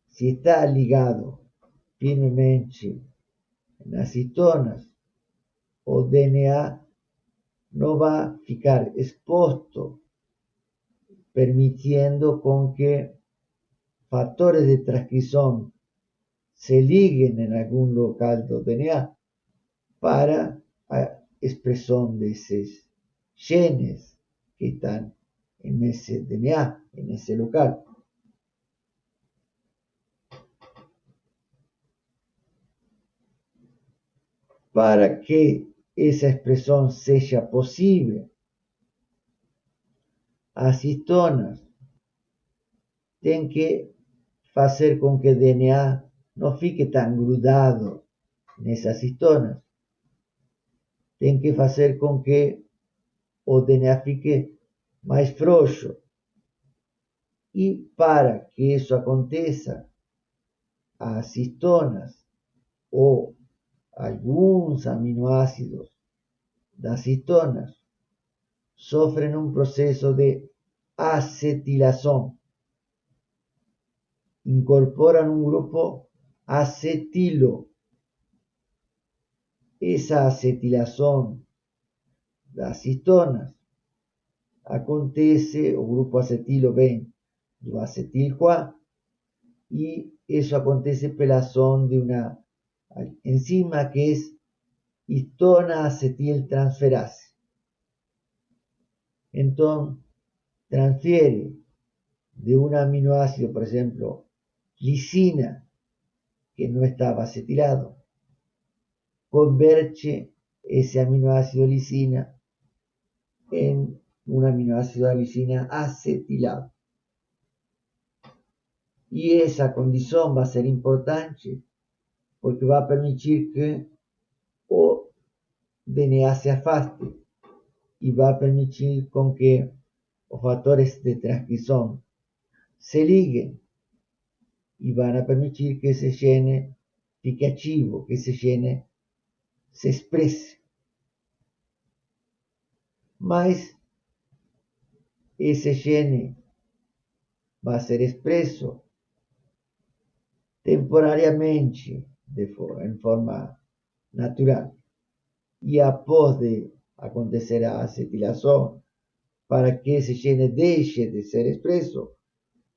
Speaker 1: si está ligado firmemente en las histonas, o DNA no va a ficar expuesto, permitiendo con que factores de transcripción se liguen en algún local del DNA para la expresión de esos genes que están en ese DNA, en ese local. Para que esa expresión sea posible, las histonas tienen que hacer con que el DNA no fique tan grudado en esas histonas. Tienen que hacer con que o DNA fique más frouxo. Y para que eso aconteça, as histonas ou alguns aminoácidos das histonas sofrem um processo de acetilação. Incorporam um grupo acetilo. Essa acetilação das histonas acontece, o grupo acetilo vem do acetil-CoA, y eso acontece por la acción de una enzima que es histona acetiltransferase. Entonces, transfiere de un aminoácido, por ejemplo, lisina, que no estaba acetilado, convierte ese aminoácido lisina en un aminoácido lisina acetilado. Y esa condición va a ser importante porque va a permitir que o DNA se afaste y va a permitir con que os factores de transcripción se liguen y van a permitir que ese gene fique activo, que ese gene se exprese. Mas ese gene va a ser expreso temporariamente en forma natural y após de acontecer a acetilación, para que ese gene deje de ser expreso,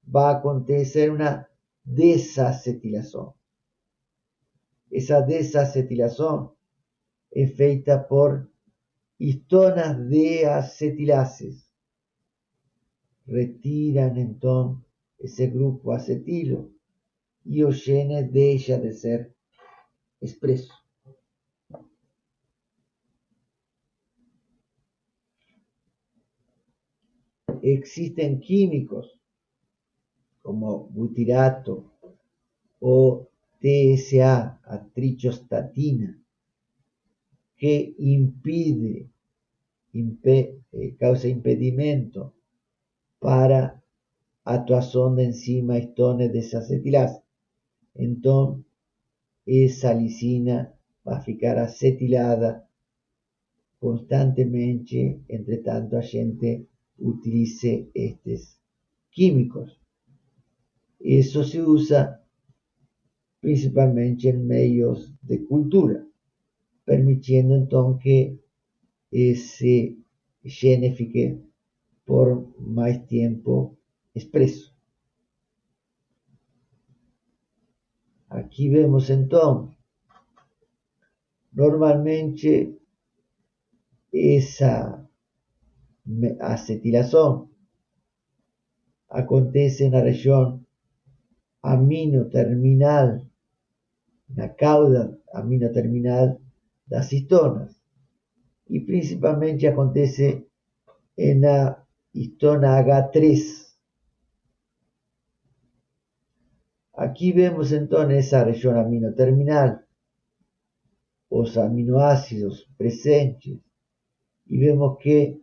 Speaker 1: va a acontecer una desacetilación. Esa desacetilación es feita por histonas deacetilases. Retiran entonces ese grupo acetilo y el gene deja de ser expreso. Existen químicos como butirato o TSA, atrichostatina, que causa impedimento para actuación de enzima histone desacetilasa. Entonces, esa lisina va a ficar acetilada constantemente, entre tanto a gente utilice estos químicos. Eso se usa principalmente en medios de cultura, permitiendo entonces que ese gene fique por más tiempo expreso. Aquí vemos entonces, normalmente esa acetilación acontece en la región aminoterminal, la cauda aminoterminal de las histonas, y principalmente acontece en la histona H3. Aquí vemos entonces esa región aminoterminal, los aminoácidos presentes, y vemos que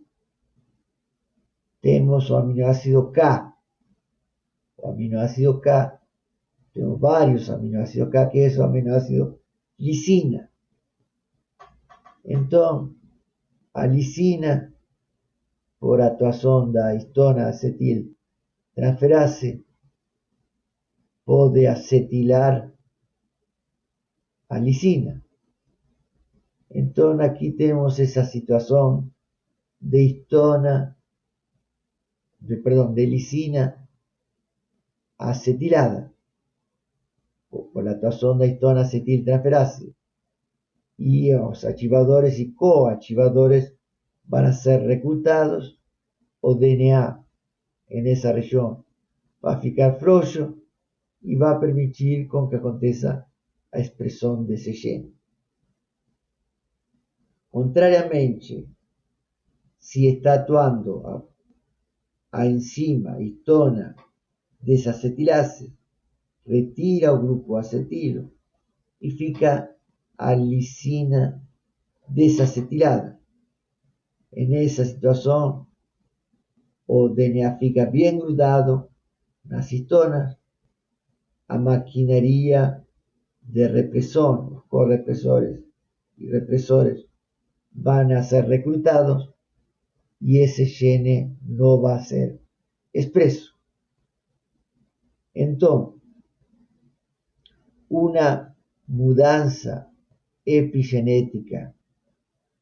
Speaker 1: tenemos el aminoácido K. El aminoácido K, tenemos varios aminoácidos K, que es el aminoácido lisina. Entonces, a lisina, por actuación de la histona acetil transferase, puede acetilar a lisina. Entonces aquí tenemos esa situación de lisina acetilada por la actuación de histona acetil transferase, y los archivadores y coarchivadores van a ser reclutados, o DNA en esa región va a ficar flojo y va a permitir con que aconteça a expresión de ese gene. Contrariamente, si está actuando a enzima histona desacetilase, retira el grupo acetilo y fica a lisina desacetilada. En esa situación, o DNA fica bien grudado nas histonas, a maquinaria de represión, los correpresores y represores van a ser reclutados y ese gene no va a ser expreso. Entonces, una mudanza epigenética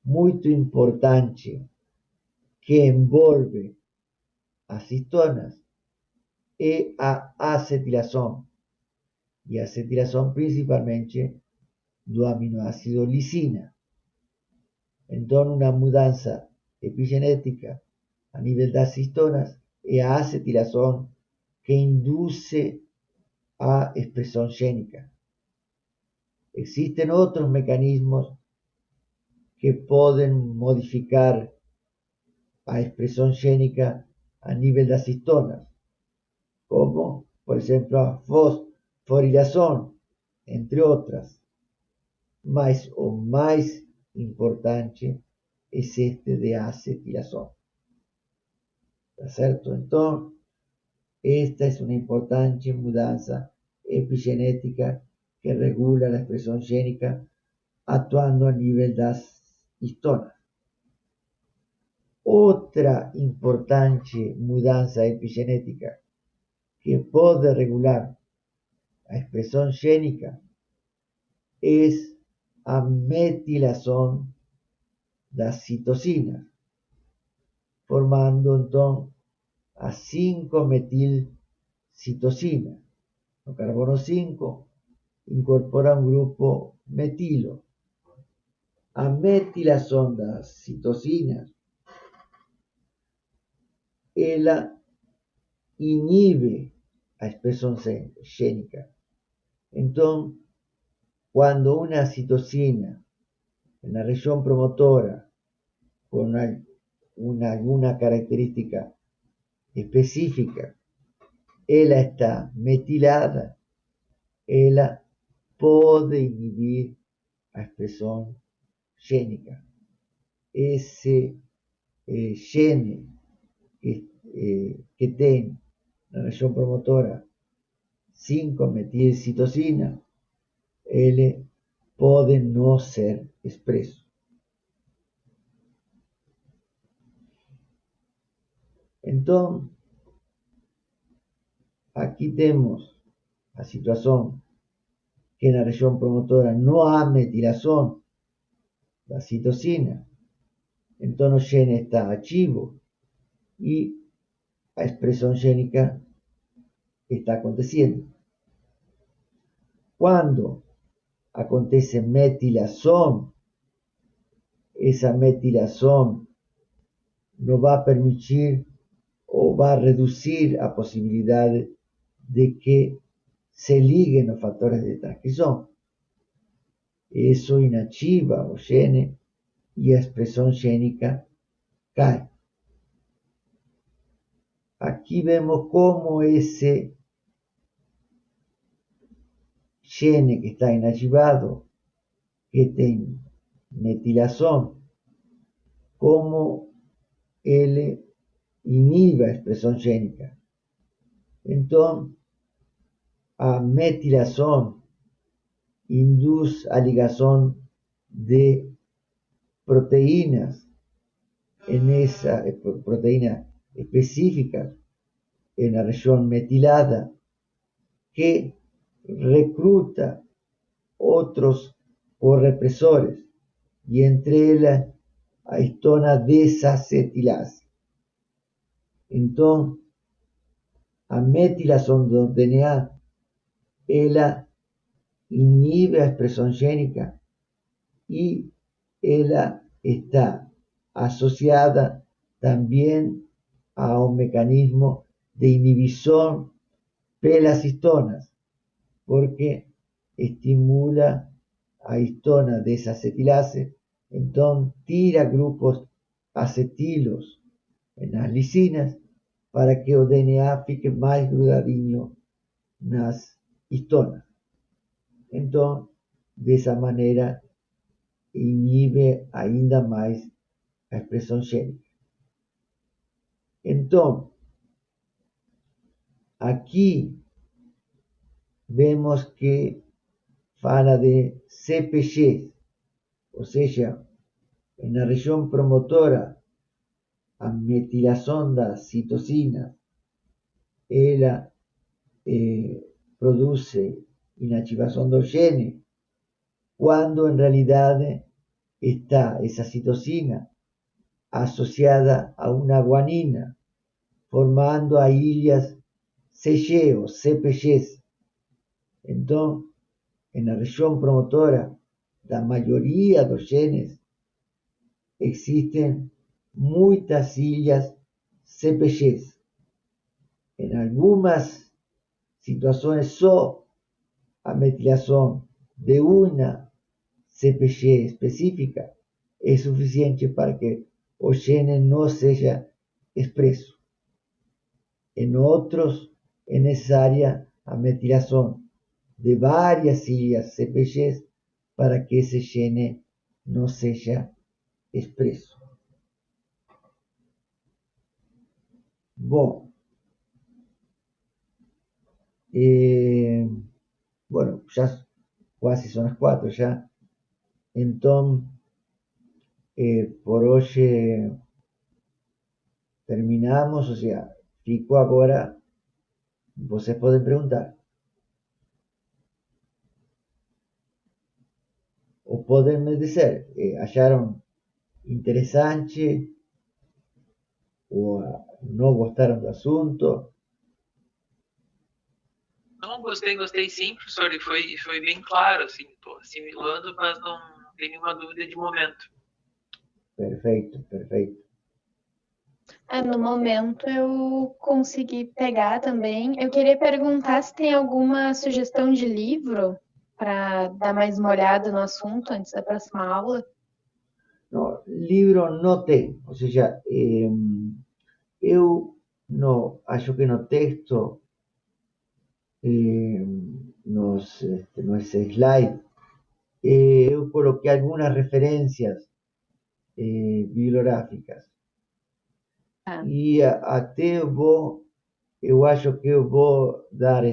Speaker 1: muy importante que envolve as histonas es a acetilación, y acetilación principalmente do aminoácido lisina. Entonces, una mudanza epigenética a nivel das histonas es a acetilación que induce a expresión génica. Existen otros mecanismos que pueden modificar a expresión génica a nivel das histonas, como, por ejemplo, a fosforilación, entre otras. Mas o más importante es este de acetilación. Tá certo? Então, esta é uma importante mudança epigenética que regula a expressão gênica, atuando a nível das histonas. Outra importante mudança epigenética que pode regular a expressão gênica é a metilação das citocinas, formando então a 5-metilcitosina. O carbono 5 incorpora un grupo metilo. A metilação das citocinas, ela inibe a expressão gênica. Então, quando uma citocina na região promotora com alguma característica específica, ela está metilada, ela pode inibir a expressão gênica. Esse gene que tem na região promotora 5-metilcitosina, ele pode não ser expresso. Então, aqui temos a situação que na região promotora não há metilação da citocina, então o gene está ativo e a expressão gênica está acontecendo. Quando acontece metilação, essa metilação não vai permitir ou vai reduzir a possibilidade de que se liguem os fatores de transcrição. Isso inativa o gene e a expressão gênica cai. Aqui vemos como esse gene que está inativado, que tem metilação, como ele inibe a expressão gênica. Então, a metilação induz a ligação de proteínas nessa proteína específica na região metilada, que recruta outros correpressores, e entre elas a histona desacetilase. Então, a metilação do DNA, ela inibe a expressão gênica e ela está associada também ao mecanismo de inibição pelas histonas, porque estimula a histona desacetilase, então tira grupos acetilos nas lisinas para que o DNA fique mais grudadinho nas histonas. Então, dessa maneira, inibe ainda mais a expressão gênica. Então, aqui vemos que fala de CpG, ou seja, na região promotora, a metilação da citocina, ela produz inativação do gene, quando em realidade está essa citocina associada a uma guanina, formando a ilhas CG ou CpGs. Então, na região promotora da maioria dos genes, existem muitas ilhas CpGs. Em algumas situações, só a metilação de uma CpG específica é suficiente para que o gene não seja expresso. Em outros, é necessária a metilação de várias ilhas CpGs para que esse gene não seja expresso. Bom, eh, bueno, já quase são as 4 já. Então, por hoje terminamos, ou seja, fico agora, vocês podem perguntar. Ou podem me dizer, acharam interessante ou não gostaram do assunto.
Speaker 2: Não, gostei sim, professor, e foi bem claro, assim, tô assimilando, mas não tem nenhuma dúvida de momento.
Speaker 1: Perfeito, perfeito.
Speaker 3: No momento eu consegui pegar também. Eu queria perguntar se tem alguma sugestão de livro para dar mais uma olhada no assunto antes da próxima aula.
Speaker 1: No, livro não tem, ou seja, eu não acho que no texto, nos slides, eu coloquei algumas referências bibliográficas.
Speaker 3: Tá.
Speaker 1: E até eu acho que eu vou dar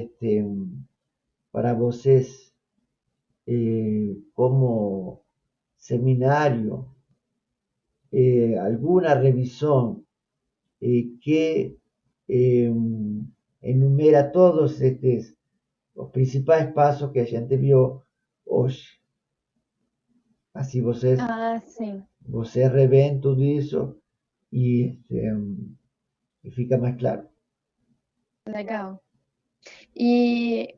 Speaker 1: para vocês como seminário alguma revisão que enumera todos os principais passos que a gente viu hoje. Assim
Speaker 3: Sim.
Speaker 1: vocês revêem tudo isso e fica mais claro.
Speaker 3: Legal. E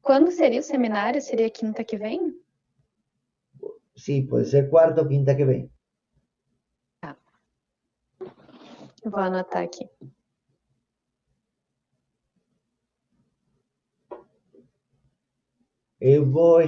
Speaker 3: quando seria o seminário? Seria quinta que vem?
Speaker 1: Sim, pode ser quarta ou quinta que vem.
Speaker 3: Vou anotar aqui.
Speaker 1: Eu vou